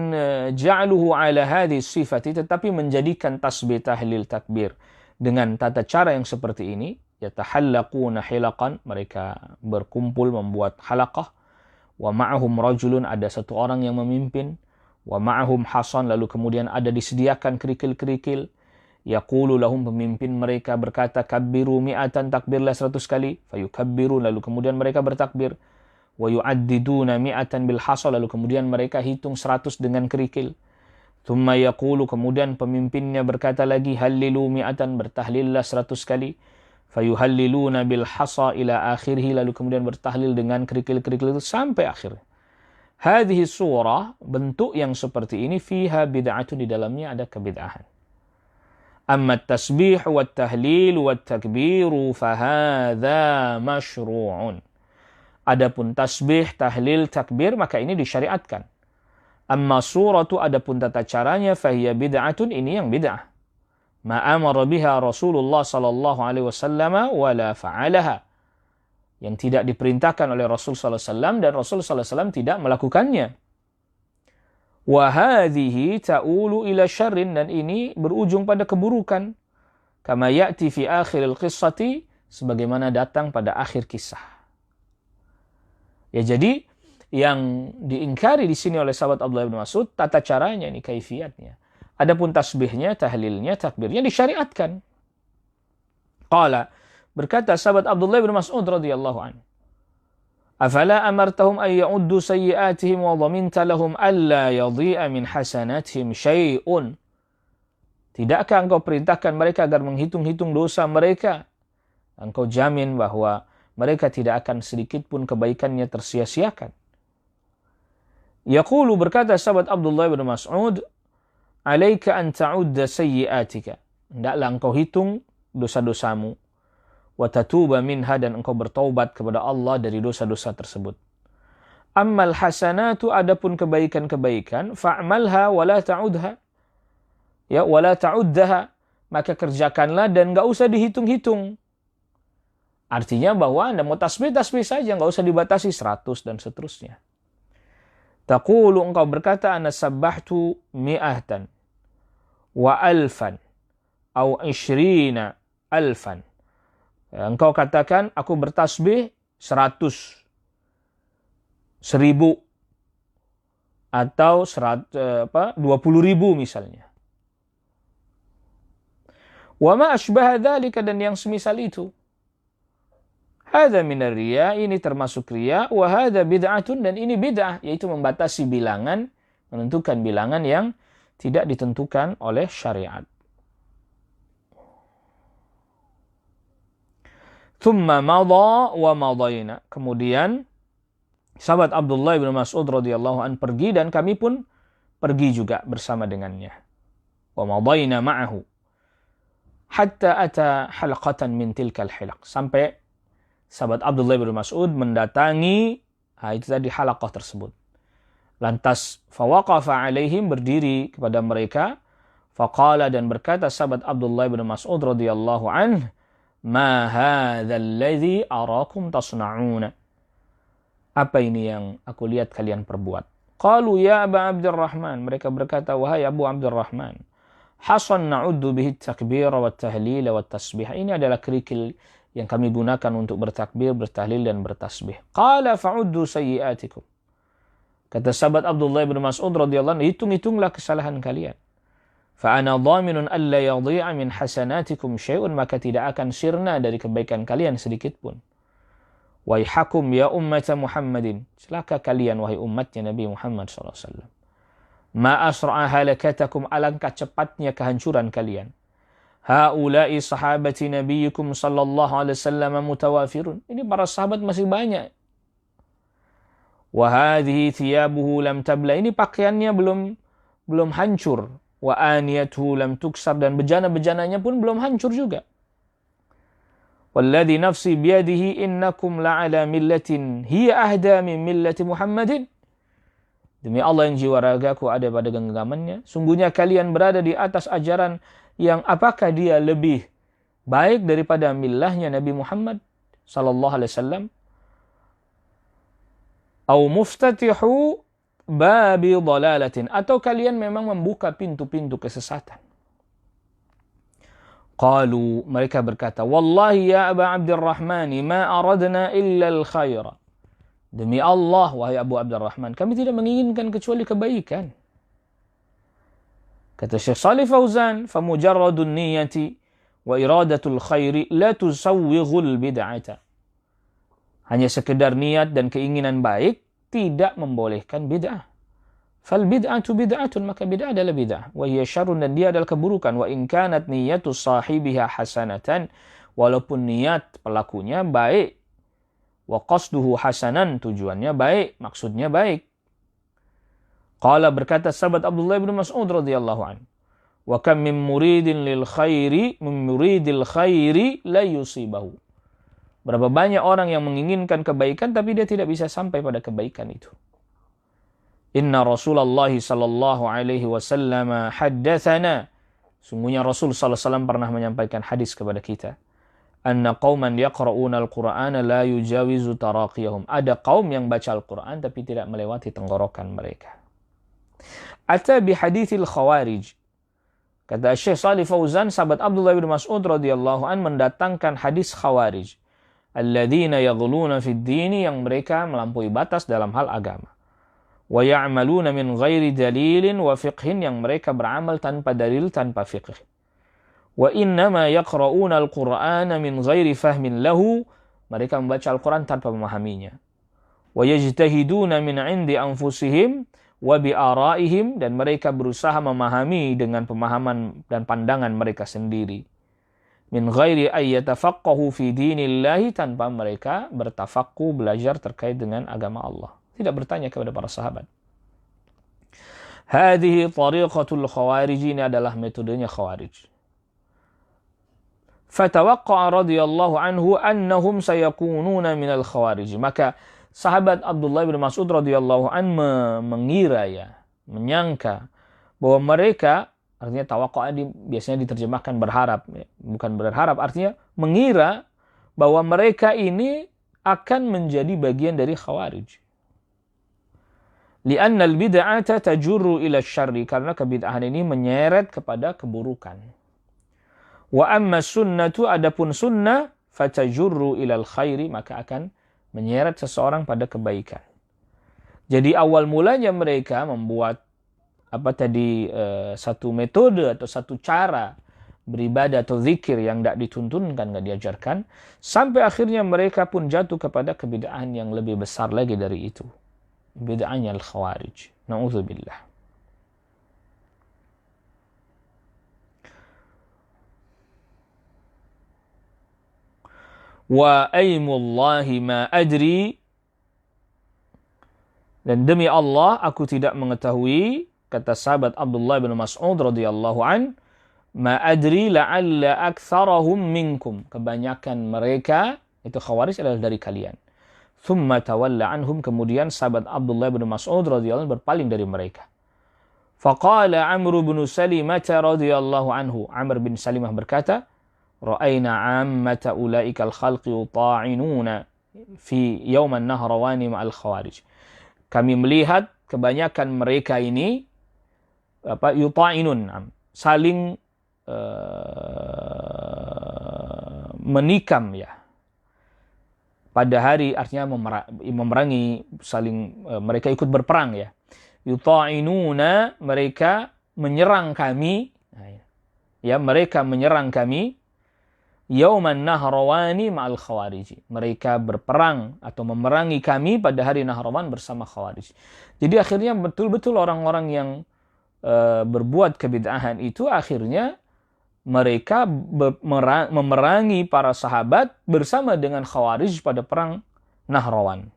ja'aluhu ala hadhihi sifati, tetapi menjadikan tasbih, tahlil, takbir dengan tata cara yang seperti ini, yatahallaquna hilaqan, mereka berkumpul membuat halaqah, wa ma'ahum rajulun, ada satu orang yang memimpin, wa ma'ahum hasan, lalu kemudian ada disediakan kerikil-kerikil, yaqulu lahum, pemimpin mereka berkata kabbiru mi'atan, takbirlah 100 kali, fayukabbiru, lalu kemudian mereka bertakbir, wa yu'addiduna mi'atan bil hasa, lalu kemudian mereka hitung 100 dengan kerikil. Thumma yaqulu, kemudian pemimpinnya berkata lagi hallilu mi'atan, bertahlillah 100 kali. Fayuhalliluna bil hasa ila akhirih, lalu kemudian bertahlil dengan kerikil-kerikil itu sampai akhir. Hadhihi surah, bentuk yang seperti ini, fiha bid'atun, di dalamnya ada kebid'ahan. Amma tasbih wa tahlil wa takbiru fahadha masyru'un. Adapun tasbih, tahlil, takbir, maka ini disyariatkan. Amma suratu, adapun tata caranya, fahiya bid'atun, ini yang bid'ah. Ma amara biha Rasulullah sallallahu alaihi wasallam wala fa'alaha. Yang tidak diperintahkan oleh Rasul sallallahu alaihi wasallam dan Rasul sallallahu alaihi wasallam tidak melakukannya. Wa hadhihi ta'ulu ila syarrin, dan ini berujung pada keburukan. Kama ya'ti fi akhiril qissati, sebagaimana datang pada akhir kisah. Ya, jadi yang diingkari di sini oleh sahabat Abdullah bin Mas'ud tata caranya, ini kaifiatnya. Adapun tasbihnya, tahlilnya, takbirnya disyariatkan. Qala, berkata sahabat Abdullah bin Mas'ud radhiyallahu anhu, afala amartahum ay ya'uddu sayyi'atihim wa dhaminta lahum alla yadhi'a min hasanatihim syai'un. Tidakkah engkau perintahkan mereka agar menghitung-hitung dosa mereka? Engkau jamin bahwa mereka tidak akan sedikit pun kebaikannya tersia-siakan. Yaqulu, berkata sahabat Abdullah bin Mas'ud, alaika an ta'udda sayyi'atika, hendaklah engkau hitung dosa-dosamu, wa tatuba minha, dan engkau bertaubat kepada Allah dari dosa-dosa tersebut. Ammal hasanatu, adapun kebaikan-kebaikan, fa'malha wa la ta'udha, ya, wa la ta'uddaha, maka kerjakanlah dan enggak usah dihitung-hitung. Artinya bahwa Anda mau tasbih saja, enggak usah dibatasi 100 dan seterusnya. Taqulu, engkau berkata, ana sabbahtu mi'atan wa alfan au 20 alfan. Engkau katakan, aku bertasbih 100, 1000, atau 20.000 misalnya. Wa ma asbaha dzalika, dan yang semisal itu. Hadza minar riya, ini termasuk riya, wa hadza bid'atun, dan ini bid'ah, yaitu membatasi bilangan, menentukan bilangan yang tidak ditentukan oleh syariat. Thumma madha wa madayna, kemudian sahabat Abdullah bin Mas'ud radhiyallahu an pergi, dan kami pun pergi juga bersama dengannya. Wa madayna ma'ahu hatta ata halqatan min tilkal hilaq, sampai sahabat Abdullah bin Mas'ud mendatangi itu tadi halaqah tersebut. Lantas fawaqafa alaihim, berdiri kepada mereka, faqala, dan berkata sahabat Abdullah bin Mas'ud radhiyallahu anhu, ma hadzal ladzi arakum tasna'una, apa ini yang aku lihat kalian perbuat? Qalu ya Aba Abdurrahman, mereka berkata, wahai Abu Abdurrahman, hasan na'uddu bihi takbir wa tahlil wa tasbih, ini adalah kerikil yang kami gunakan untuk bertakbir, bertahlil dan bertasbih. Qala fa'uddu sayyi'atikum. Kata sahabat Abdullah bin Mas'ud radhiyallahu anhu, hitung-hitunglah kesalahan kalian. Fa ana dhaminun alla yadhi'a min hasanatikum syai'un, maka tidak akan sirna dari kebaikan kalian sedikit pun. Waihakum ya ummata Muhammadin, celaka kalian wahai umatnya Nabi Muhammad sallallahu alaihi wasallam. Ma asra'a halakatakum, alangkah cepatnya kehancuran kalian. Haula'i sahabati nabiyikum sallallahu alaihi wasallam mutawafirun. Ini para sahabat masih banyak. Wa hadhihi thiyabuhu lam tabla, ini pakaiannya belum hancur. Wa aniyatuhu lam tuksar, dan bejana-bejananya pun belum hancur juga. Walladhi nafsi biyadihi innakum la'ala millatin hiya ahda min millati Muhammadin. Demi Allah yang jiwa ragaku ada pada genggamannya, sungguhnya kalian berada di atas ajaran yang apakah dia lebih baik daripada millahnya Nabi Muhammad sallallahu alaihi wasallam? Au muftatihu babi dhalalatin, atau kalian memang membuka pintu-pintu kesesatan. Qalu, mereka berkata, wallahi ya Aba Abdurrahman, ma aradna illa al-khaira. Demi Allah, wahai Abu Abdurrahman, kami tidak menginginkan kecuali kebaikan. Kata Syekh Shalih Fauzan, famujarradun niyati wa iradatul khairi la tusawwighul bid'ata. Hanya sekedar niat dan keinginan baik tidak membolehkan bid'ah. Fal bid'atu bid'atun, maka bid'ah adalah bid'ah. Wa hiya syarrun, dan dia adalah keburukan. Wa in kanat niyatu sahibiha hasanatan, walaupun niat pelakunya baik. Wa qasduhu hasanan, tujuannya baik, maksudnya baik. Qala, berkata sahabat Abdullah bin Mas'ud radhiyallahu anhu, wa kam min muridin lil khairi min muridil khairi la yusibahu. Berapa banyak orang yang menginginkan kebaikan tapi dia tidak bisa sampai pada kebaikan itu. Inna Rasulullah sallallahu alaihi wasallam haddatsana, sungguhnya Rasul sallallahu alaihi wasallam pernah menyampaikan hadis kepada kita. Anna qauman yaqra'una al-Qur'ana la yujawizu taraqiyahum. Ada kaum yang baca Al-Qur'an tapi tidak melewati tenggorokan mereka. Ata bi haditsil khawarij. Kata Syekh Shalih Fauzan, sahabat Abdullah bin Mas'ud radhiyallahu an mendatangkan hadis khawarij. Alladzina yaghluna fid dini, yang mereka melampaui batas dalam hal agama. Wa ya'maluna min ghairi dalilin wa fiqhin, yang mereka beramal tanpa dalil, tanpa fiqh. Wa innama yaqra'una al-Qur'ana min ghairi fahmin lahu, mereka membaca Al-Qur'an tanpa memahaminya. Wa yajtahiduna min 'indi anfusihim wa bi ara'ihim, dan mereka berusaha memahami dengan pemahaman dan pandangan mereka sendiri. Min ghairi ay yatafaqqahu fi dinillahi, tanpa mereka bertafaqquh, belajar terkait dengan agama Allah. Tidak bertanya kepada para sahabat. Hadhihi tariqatul khawarij, ini adalah metodenya khawarij. Fatawaqqa radhiyallahu anhu annahum sayakununa minal khawarij. Maka sahabat Abdullah bin Mas'ud radhiyallahu an mengira, menyangka bahwa mereka, artinya tawaqqa biasanya diterjemahkan berharap, bukan berharap, artinya mengira bahwa mereka ini akan menjadi bagian dari khawarij. Li'anna al-bid'ata tajurru ila syarri, karena kebid'ahan ini menyeret kepada keburukan. Wa amma sunnatu, adapun sunnah, fatajurru ilal khairi, maka akan menyeret seseorang pada kebaikan. Jadi awal mulanya mereka membuat satu metode atau satu cara beribadah atau zikir yang tidak dituntunkan, tidak diajarkan, sampai akhirnya mereka pun jatuh kepada kebid'ahan yang lebih besar lagi dari itu. Bid'ahnya al-khawarij. Na'udzubillah. Wa aimullahi ma adri, dan demi Allah aku tidak mengetahui, kata sahabat Abdullah bin Mas'ud radhiyallahu an, ma adri la'alla aktsarahum minkum, kebanyakan mereka itu khawarij adalah dari kalian. Thumma tawalla anhum, kemudian sahabat Abdullah bin Mas'ud radhiyallahu anhu berpaling dari mereka. Faqala Amr bin Salimah radhiyallahu anhu, Amr bin Salimah berkata, ra'ayna 'ammata ulaikal khalqi yuta'inuna fi yawman nahrawani ma'al khawarij. Kami melihat kebanyakan mereka ini yuta'inun, saling menikam, pada hari, artinya memerangi, saling mereka ikut berperang ya. Yuta'inuna, mereka menyerang kami, ya, mereka menyerang kami, yauman nahrawani ma'al khawarij. Mereka berperang atau memerangi kami pada hari Nahrawan bersama khawarij. Jadi akhirnya betul-betul orang-orang yang berbuat kebid'ahan itu akhirnya mereka memerangi para sahabat bersama dengan khawarij pada perang Nahrawan.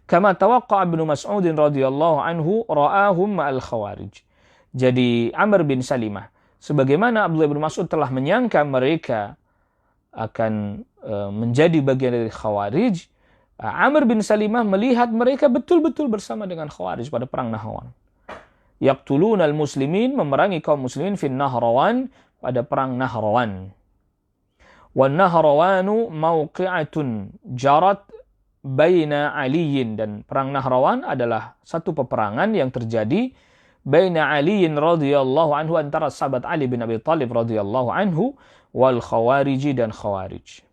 Kama tawaqqa Ibnu Mas'ud radhiyallahu anhu ra'ahum ma'al khawarij. Jadi Amr bin Salimah, sebagaimana Abdullah bin Mas'ud telah menyangka mereka akan menjadi bagian dari khawarij, Amr bin Salimah melihat mereka betul-betul bersama dengan khawarij pada perang Nahrawan. Yaqtuluna al-muslimin, memerangi kaum muslimin fin Nahrawan, pada perang Nahrawan. Wan Nahrawanu mawqi'atun jarat baina Aliyin, dan perang Nahrawan adalah satu peperangan yang terjadi baina Aliyin radhiyallahu anhu, antara sahabat Ali bin Abi Thalib radhiyallahu anhu wal khawarij, dan khawarij.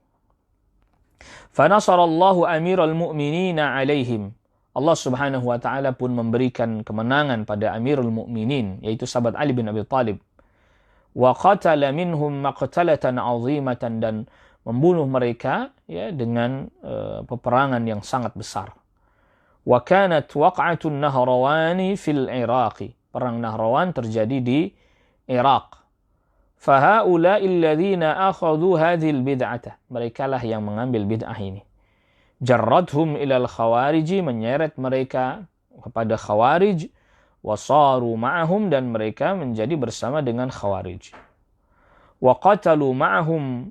Fanasarallahu amiral mu'minina alaihim. Allah subhanahu wa ta'ala pun memberikan kemenangan pada amirul mu'minin, yaitu sahabat Ali bin Abi Thalib. Wa qatala minhum maqtalatan 'azimatan, dan membunuh mereka ya dengan peperangan yang sangat besar. Wa kanat waq'atun Nahrawani fil Iraqi. Perang Nahrawan terjadi di Irak. Fa haula'i alladhina akhadhu hadhil bid'ata. Mereka lah yang mengambil bid'ah ini. Jarradhum ilal khawarij, menyeret mereka kepada khawarij. Wasaru ma'ahum, dan mereka menjadi bersama dengan khawarij. Wa qatalu ma'ahum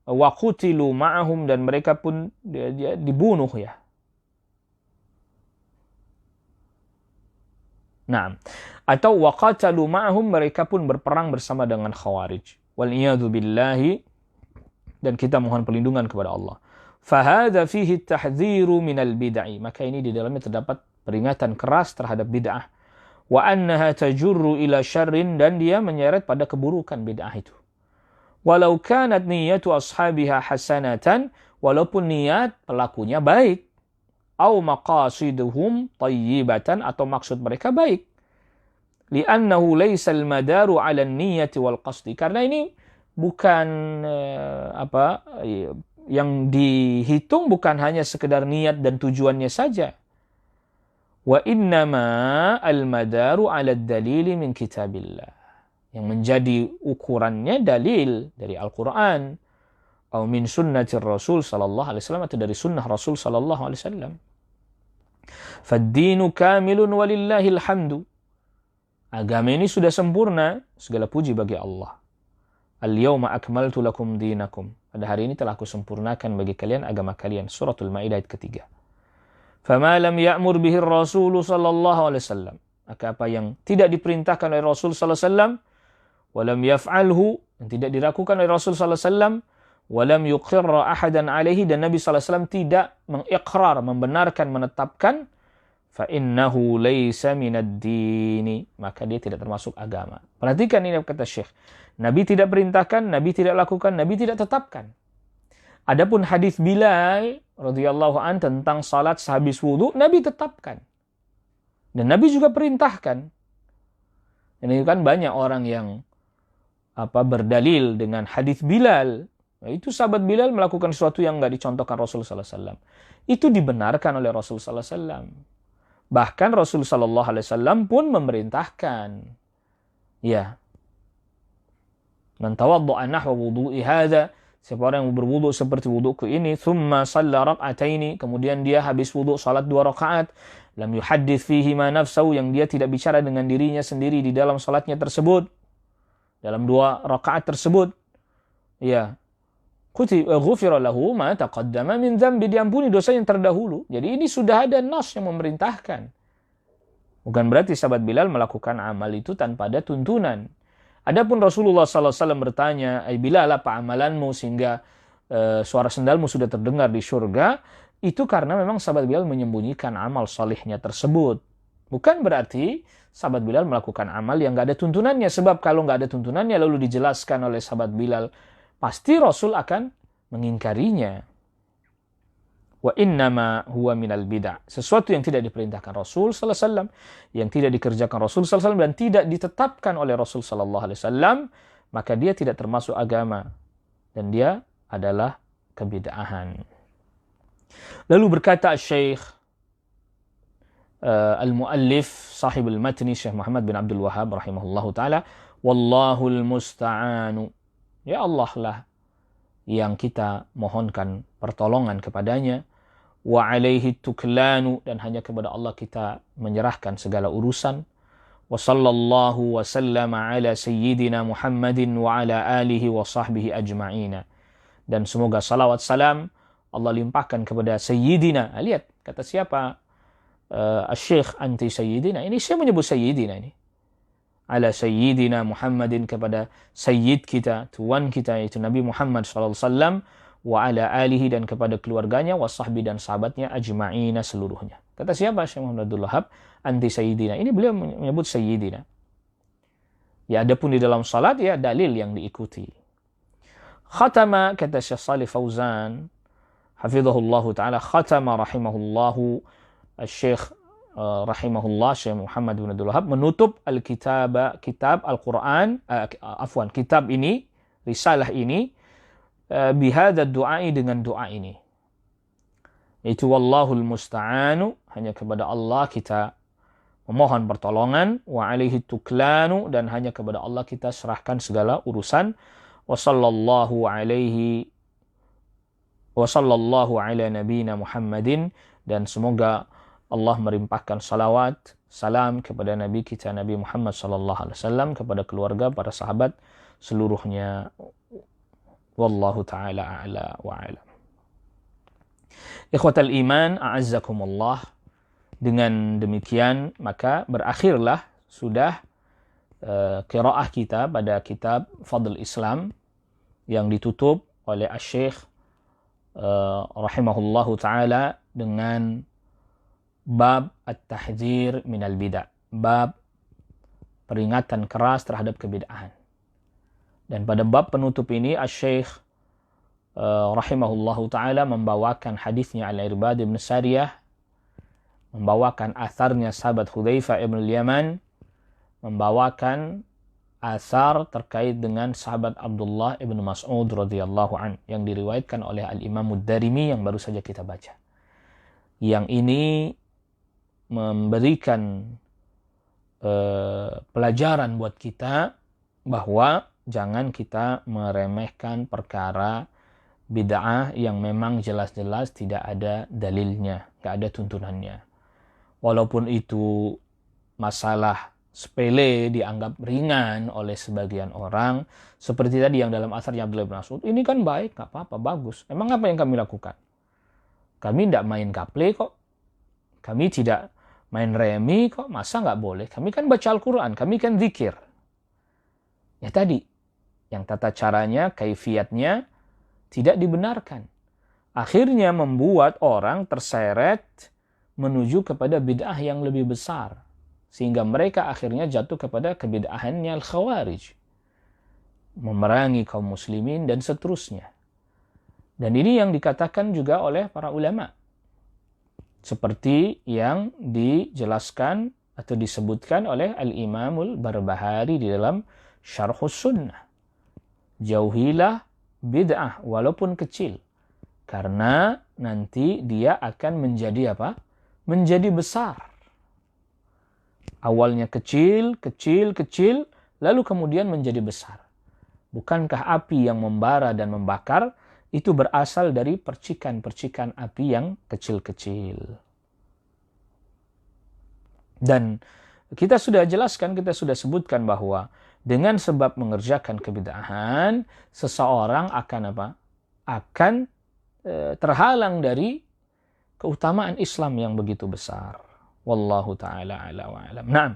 wa qutilu ma'ahum, dan mereka pun dibunuh ya. Nah, atau wa qatalu ma'ahum, mereka pun berperang bersama dengan khawarij. Wal iyadu billahi, dan kita mohon perlindungan kepada Allah. Fa hadza fihi at-tahdhiru minal bid'ah. Maka ini di dalamnya terdapat peringatan keras terhadap bid'ah. Wa annaha tajurru ila syarrin, dan dia menyeret pada keburukan bid'ah itu. Walau kanat niyatu ashabiha hasanatan, walaupun niat pelakunya baik. Au maqasiduhum tayyibatan, atau maksud mereka baik. Li'annahu laysa al-madaru 'ala an-niyyati wal qasdi. Karena ini bukan yang dihitung bukan hanya sekedar niat dan tujuannya saja. Wa innama al-madaru 'ala ad-dalili min kitabillah. Yang menjadi ukurannya dalil dari Al-Quran, atau min sunnatir Rasul sallallahu alaihi wasallam, atau dari sunnah Rasul sallallahu alaihi wasallam. Fad-dinu kamilun walillahil hamdu. Agama ini sudah sempurna, segala puji bagi Allah. Al-yawma akmaltu lakum dinakum. Pada hari ini telah aku sempurnakan bagi kalian agama kalian. Suratul Maidah ayat ketiga. Fama lam ya'mur bihi Rasul sallallahu alaihi wasallam. Maka apa yang tidak diperintahkan oleh Rasul sallallahu alaihi wasallam, walam yaf'alhu, yang tidak dilakukan oleh Rasul sallallahu alaihi wasallam, walam yuqirra ahadan alaihi, dan Nabi sallallahu alaihi wasallam tidak mengiqrar, membenarkan, menetapkan, fa innahu laysa minad dini, maka dia tidak termasuk agama. Perhatikan ini kata Syekh. Nabi tidak perintahkan, Nabi tidak lakukan, Nabi tidak tetapkan. Adapun hadis Bilal radhiyallahu an tentang salat sehabis wudu, Nabi tetapkan. Dan Nabi juga perintahkan. Ini kan banyak orang yang berdalil dengan hadis Bilal. Nah, itu sahabat Bilal melakukan sesuatu yang enggak dicontohkan Rasul sallallahu alaihi wasallam. Itu dibenarkan oleh Rasul sallallahu alaihi wasallam. Bahkan Rasul sallallahu alaihi wasallam pun memerintahkan. Ya. Man tawadda'a nahwa wudu'i hadza, siapa orang yang berwudu seperti wuduku ini, thumma shalla rak'ataini, kemudian dia habis wudu salat 2 rakaat, lam yuhaddits fihi ma nafsahu, yang dia tidak bicara dengan dirinya sendiri di dalam salatnya tersebut, dalam 2 rakaat tersebut, ya, ghufira lahu ma taqaddama min dzambi, diampuni dosa yang terdahulu. Jadi ini sudah ada nas yang memerintahkan. Bukan berarti sahabat Bilal melakukan amal itu tanpa ada tuntunan. Adapun Rasulullah sallallahu alaihi wasallam bertanya, "Ai Bilal, apa amalanmu sehingga suara sendalmu sudah terdengar di surga?" Itu karena memang sahabat Bilal menyembunyikan amal salihnya tersebut. Bukan berarti sahabat Bilal melakukan amal yang nggak ada tuntunannya. Sebab kalau nggak ada tuntunannya lalu dijelaskan oleh sahabat Bilal, pasti Rasul akan mengingkarinya. Wa innama huwa minal bid'ah. Sesuatu yang tidak diperintahkan Rasul sallallahu alaihi wasallam, yang tidak dikerjakan Rasul sallallahu alaihi wasallam dan tidak ditetapkan oleh Rasul sallallahu alaihi wasallam, maka dia tidak termasuk agama dan dia adalah kebid'ahan. Lalu berkata Syekh al-muallif sahibul matni Syekh Muhammad bin Abdul Wahhab rahimahullahu taala, wallahul musta'anu. Ya Allah lah yang kita mohonkan pertolongan kepadanya. Wa alaihi tuklanu, dan hanya kepada Allah kita menyerahkan segala urusan. Wa sallallahu wa sallama ala sayyidina Muhammadin wa ala alihi wa sahbihi ajma'ina. Dan semoga salawat salam Allah limpahkan kepada sayyidina. Lihat, kata siapa? Syekh anti sayyidina. Ini saya menyebut sayyidina ini. Ala sayyidina Muhammadin, kepada sayyid kita, tuan kita, yaitu Nabi Muhammad SAW, wa ala alihi, dan kepada keluarganya, wa sahbi, dan sahabatnya, ajma'ina, seluruhnya. Kata siapa? Syekh Muhammad Abdul Wahhab anti sayyidina. Ini beliau menyebut sayyidina. Ya, adapun di dalam salat, ya dalil yang diikuti. Khatama, kata Syekh Shalih Fauzan hafizahullahu ta'ala, khatama rahimahullahu Syekh rahimahullah Syekh Muhammad bin Abdul Wahhab menutup kitab Al-Quran, kitab ini, risalah ini, bihadza du'ai, dengan doa ini, yaitu wallahul musta'anu, hanya kepada Allah kita memohon pertolongan, wa alaihi tuklanu, dan hanya kepada Allah kita serahkan segala urusan, wa sallallahu ala nabiyina Muhammadin, dan semoga Allah merimpahkan salawat, salam kepada Nabi kita, Nabi Muhammad sallallahu alaihi wasallam, kepada keluarga, para sahabat seluruhnya. Wallahu ta'ala a'la wa a'lam. Ikhwatal iman, a'azzakumullah. Dengan demikian, maka berakhirlah sudah qiraah kita pada kitab Fadl Islam yang ditutup oleh Asy-Syaikh rahimahullahu ta'ala dengan bab at-tahdzir minal bid'ah, bab peringatan keras terhadap kebid'ahan. Dan pada bab penutup ini Asy-Syaikh rahimahullahu ta'ala membawakan hadisnya Al-Irbad bin Sariyah, membawakan atharnya sahabat Hudzaifah ibn al-Yaman, membawakan athar terkait dengan sahabat Abdullah ibn Mas'ud radhiyallahu an yang diriwayatkan oleh Al-Imam Ad-Darimi yang baru saja kita baca. Yang ini memberikan pelajaran buat kita bahwa jangan kita meremehkan perkara bid'ah yang memang jelas-jelas tidak ada dalilnya, tidak ada tuntunannya. Walaupun itu masalah sepele dianggap ringan oleh sebagian orang, seperti tadi yang dalam asarnya Abdullah bin Mas'ud, ini kan baik, nggak apa-apa, bagus. Emang apa yang kami lakukan? Kami tidak main gaple kok. Kami tidak main remi kok, masa nggak boleh? Kami kan baca Al-Quran, kami kan zikir. Ya tadi, yang tata caranya, kaifiatnya tidak dibenarkan. Akhirnya membuat orang terseret menuju kepada bid'ah yang lebih besar. Sehingga mereka akhirnya jatuh kepada kebid'ahannya Al-Khawarij. Memerangi kaum muslimin dan seterusnya. Dan ini yang dikatakan juga oleh para ulama. Seperti yang dijelaskan atau disebutkan oleh Al-Imamul Barbahari di dalam Syarhus Sunnah. Jauhilah bid'ah walaupun kecil. Karena nanti dia akan menjadi apa? Menjadi besar. Awalnya kecil, lalu kemudian menjadi besar. Bukankah api yang membara dan membakar itu berasal dari percikan-percikan api yang kecil-kecil? Dan kita sudah jelaskan, kita sudah sebutkan bahwa dengan sebab mengerjakan kebid'ahan, seseorang akan apa? Akan terhalang dari keutamaan Islam yang begitu besar. Wallahu ta'ala ala wa alam. Nah,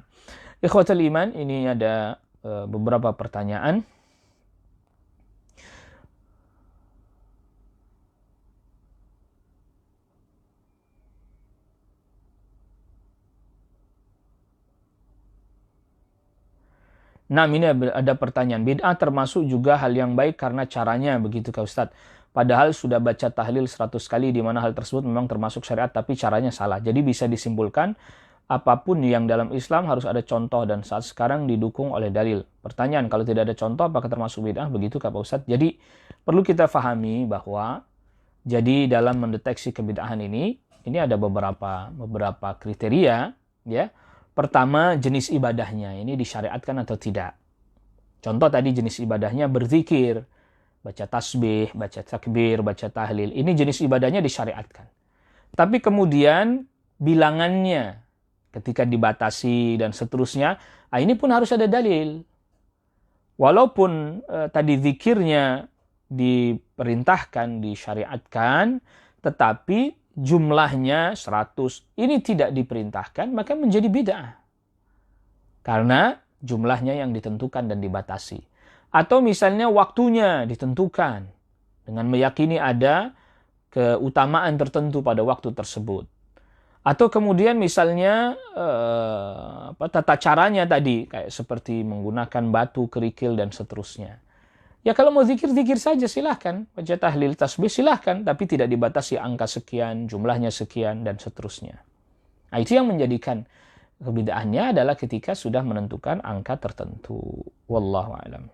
ikhwatal iman, ini ada beberapa pertanyaan. Nah, ini ada pertanyaan. Bid'ah termasuk juga hal yang baik karena caranya, begitu Kak Ustaz? padahal sudah baca tahlil 100 kali, di mana hal tersebut memang termasuk syariat tapi caranya salah. Jadi bisa disimpulkan apapun yang dalam Islam harus ada contoh, dan saat sekarang didukung oleh dalil. Pertanyaan, kalau tidak ada contoh apakah termasuk bid'ah? Begitu Pak Ustadz. Jadi perlu kita fahami bahwa jadi dalam mendeteksi kebid'ahan ini ada beberapa kriteria, ya. Pertama, jenis ibadahnya ini disyariatkan atau tidak. Contoh tadi jenis ibadahnya berzikir, baca tasbih, baca takbir, baca tahlil. Ini jenis ibadahnya disyariatkan. Tapi kemudian bilangannya ketika dibatasi dan seterusnya, ini pun harus ada dalil. Walaupun tadi zikirnya diperintahkan, disyariatkan, tetapi jumlahnya 100 ini tidak diperintahkan, maka menjadi bid'ah. Karena jumlahnya yang ditentukan dan dibatasi. Atau misalnya waktunya ditentukan dengan meyakini ada keutamaan tertentu pada waktu tersebut. Atau kemudian misalnya tata caranya tadi, kayak seperti menggunakan batu, kerikil, dan seterusnya. Ya kalau mau zikir saja silahkan, baca tahlil, tasbih silahkan, tapi tidak dibatasi angka sekian, jumlahnya sekian, dan seterusnya. Nah, itu yang menjadikan kebid'ahannya adalah ketika sudah menentukan angka tertentu. Wallahu a'lam.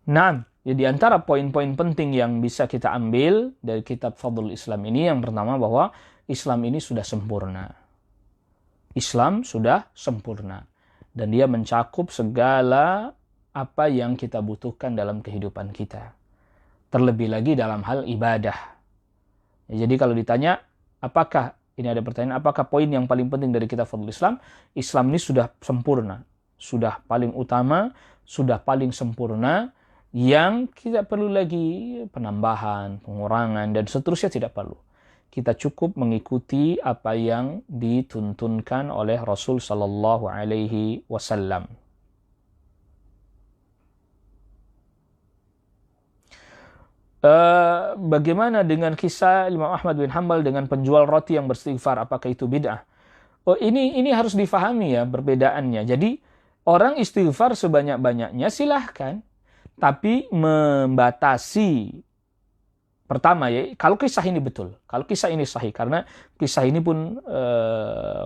Nah, ya di antara poin-poin penting yang bisa kita ambil dari kitab Fadlul Islam ini, yang pertama bahwa Islam ini sudah sempurna. Islam sudah sempurna. Dan dia mencakup segala apa yang kita butuhkan dalam kehidupan kita. Terlebih lagi dalam hal ibadah. Ya, jadi kalau ditanya, ini ada pertanyaan, apakah poin yang paling penting dari kitab Fadlul Islam? Islam ini sudah sempurna. Sudah paling utama, sudah paling sempurna, yang tidak perlu lagi penambahan, pengurangan, dan seterusnya tidak perlu. Kita cukup mengikuti apa yang dituntunkan oleh Rasul Sallallahu Alaihi Wasallam. Bagaimana dengan kisah Imam Ahmad bin Hanbal dengan penjual roti yang beristighfar? Apakah itu bid'ah? Oh, ini harus difahami ya perbedaannya. Jadi orang istighfar sebanyak-banyaknya silahkan. Tapi membatasi, pertama ya, kalau kisah ini betul, kalau kisah ini sahih, karena kisah ini pun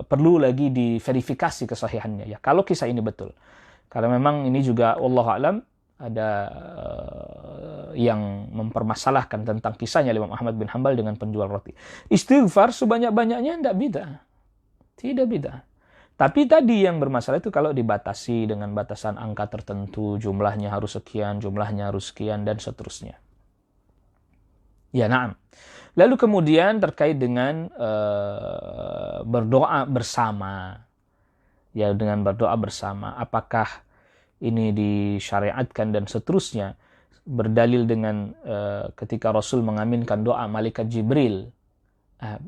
perlu lagi diverifikasi kesahihannya ya. Kalau kisah ini betul, karena memang ini juga wallahu a'lam ada yang mempermasalahkan tentang kisahnya Imam Ahmad bin Hanbal dengan penjual roti. Istighfar sebanyak-banyaknya tidak bid'ah, tidak bid'ah. Tapi tadi yang bermasalah itu kalau dibatasi dengan batasan angka tertentu, jumlahnya harus sekian, jumlahnya harus sekian, dan seterusnya. Ya, na'am. Lalu kemudian terkait dengan berdoa bersama. Ya, dengan berdoa bersama. Apakah ini disyariatkan dan seterusnya. Berdalil dengan ketika Rasul mengaminkan doa malaikat Jibril.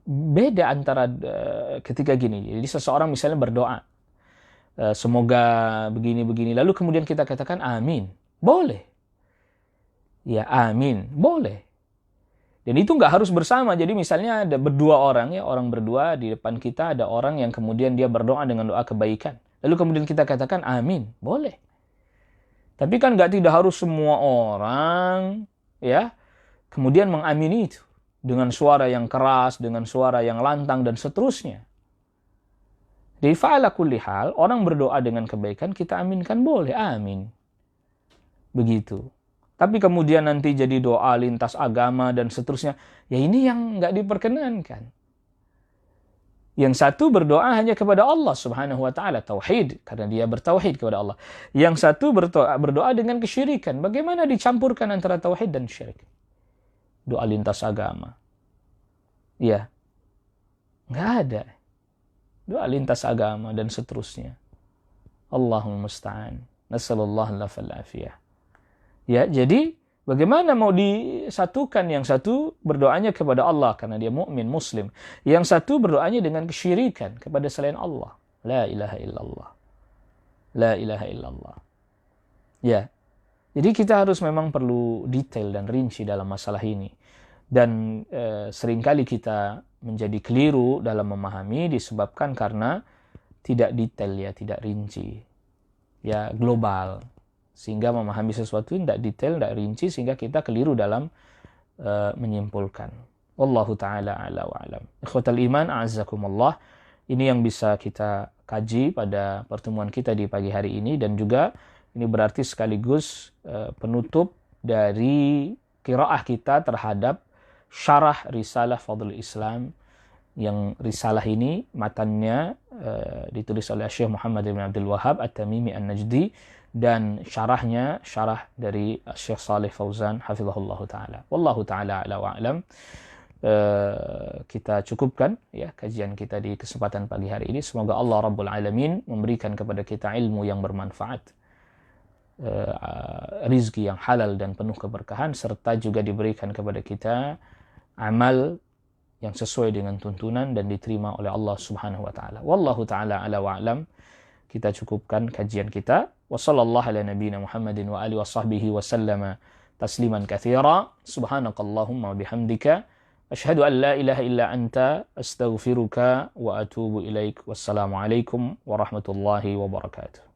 Beda antara ketika gini, jadi seseorang misalnya berdoa, semoga begini-begini, lalu kemudian kita katakan amin, boleh. Ya amin, boleh. Dan itu nggak harus bersama, jadi misalnya ada berdua orang, ya orang berdua, di depan kita ada orang yang kemudian dia berdoa dengan doa kebaikan. Lalu kemudian kita katakan amin, boleh. Tapi kan tidak harus semua orang, ya, kemudian mengamini itu. Dengan suara yang keras, dengan suara yang lantang, dan seterusnya. Di fa'ala kulli hal, orang berdoa dengan kebaikan, kita aminkan boleh, amin. Begitu. Tapi kemudian nanti jadi doa lintas agama dan seterusnya, ya ini yang nggak diperkenankan. Yang satu berdoa hanya kepada Allah subhanahu wa ta'ala, tauhid, karena dia bertauhid kepada Allah. Yang satu berdoa dengan kesyirikan. Bagaimana dicampurkan antara tauhid dan syirik? Doa lintas agama. Ya, nggak ada. Doa lintas agama dan seterusnya. Allahumma musta'an. Nasallallahu al-afiyah. Ya, jadi bagaimana mau disatukan? Yang satu berdoanya kepada Allah karena dia mukmin muslim. Yang satu berdoanya dengan kesyirikan kepada selain Allah. La ilaha illallah. La ilaha illallah. Ya. Jadi kita harus memang perlu detail dan rinci dalam masalah ini. Dan seringkali kita menjadi keliru dalam memahami disebabkan karena tidak detail ya, tidak rinci. Ya, global. Sehingga memahami sesuatu tidak detail, tidak rinci, sehingga kita keliru dalam menyimpulkan. Wallahu ta'ala a'la wa a'lam. Ikhwatal iman, a'azzakumullah. Ini yang bisa kita kaji pada pertemuan kita di pagi hari ini, dan juga ini berarti sekaligus penutup dari qiraah kita terhadap syarah Risalah Fadlul Islam, yang risalah ini matannya ditulis oleh Syekh Muhammad bin Abdul Wahhab At-Tamimi An-Najdi, dan syarahnya syarah dari Syekh Saleh Fauzan hafizahullahu taala. Wallahu taala a'la wa a'lam. Kita cukupkan ya kajian kita di kesempatan pagi hari ini. Semoga Allah Rabbul Alamin memberikan kepada kita ilmu yang bermanfaat, rizki yang halal dan penuh keberkahan, serta juga diberikan kepada kita amal yang sesuai dengan tuntunan dan diterima oleh Allah Subhanahu wa taala. Wallahu taala ala wa alam. Kita cukupkan kajian kita. Wa sallallahu ala nabiyyina Muhammadin wa alihi wa sahbihi wa sallama tasliman katsira. Subhanakallahumma wa bihamdika asyhadu an la ilaha illa anta astaghfiruka wa atubu ilaik. Wassalamu alaikum warahmatullahi wabarakatuh.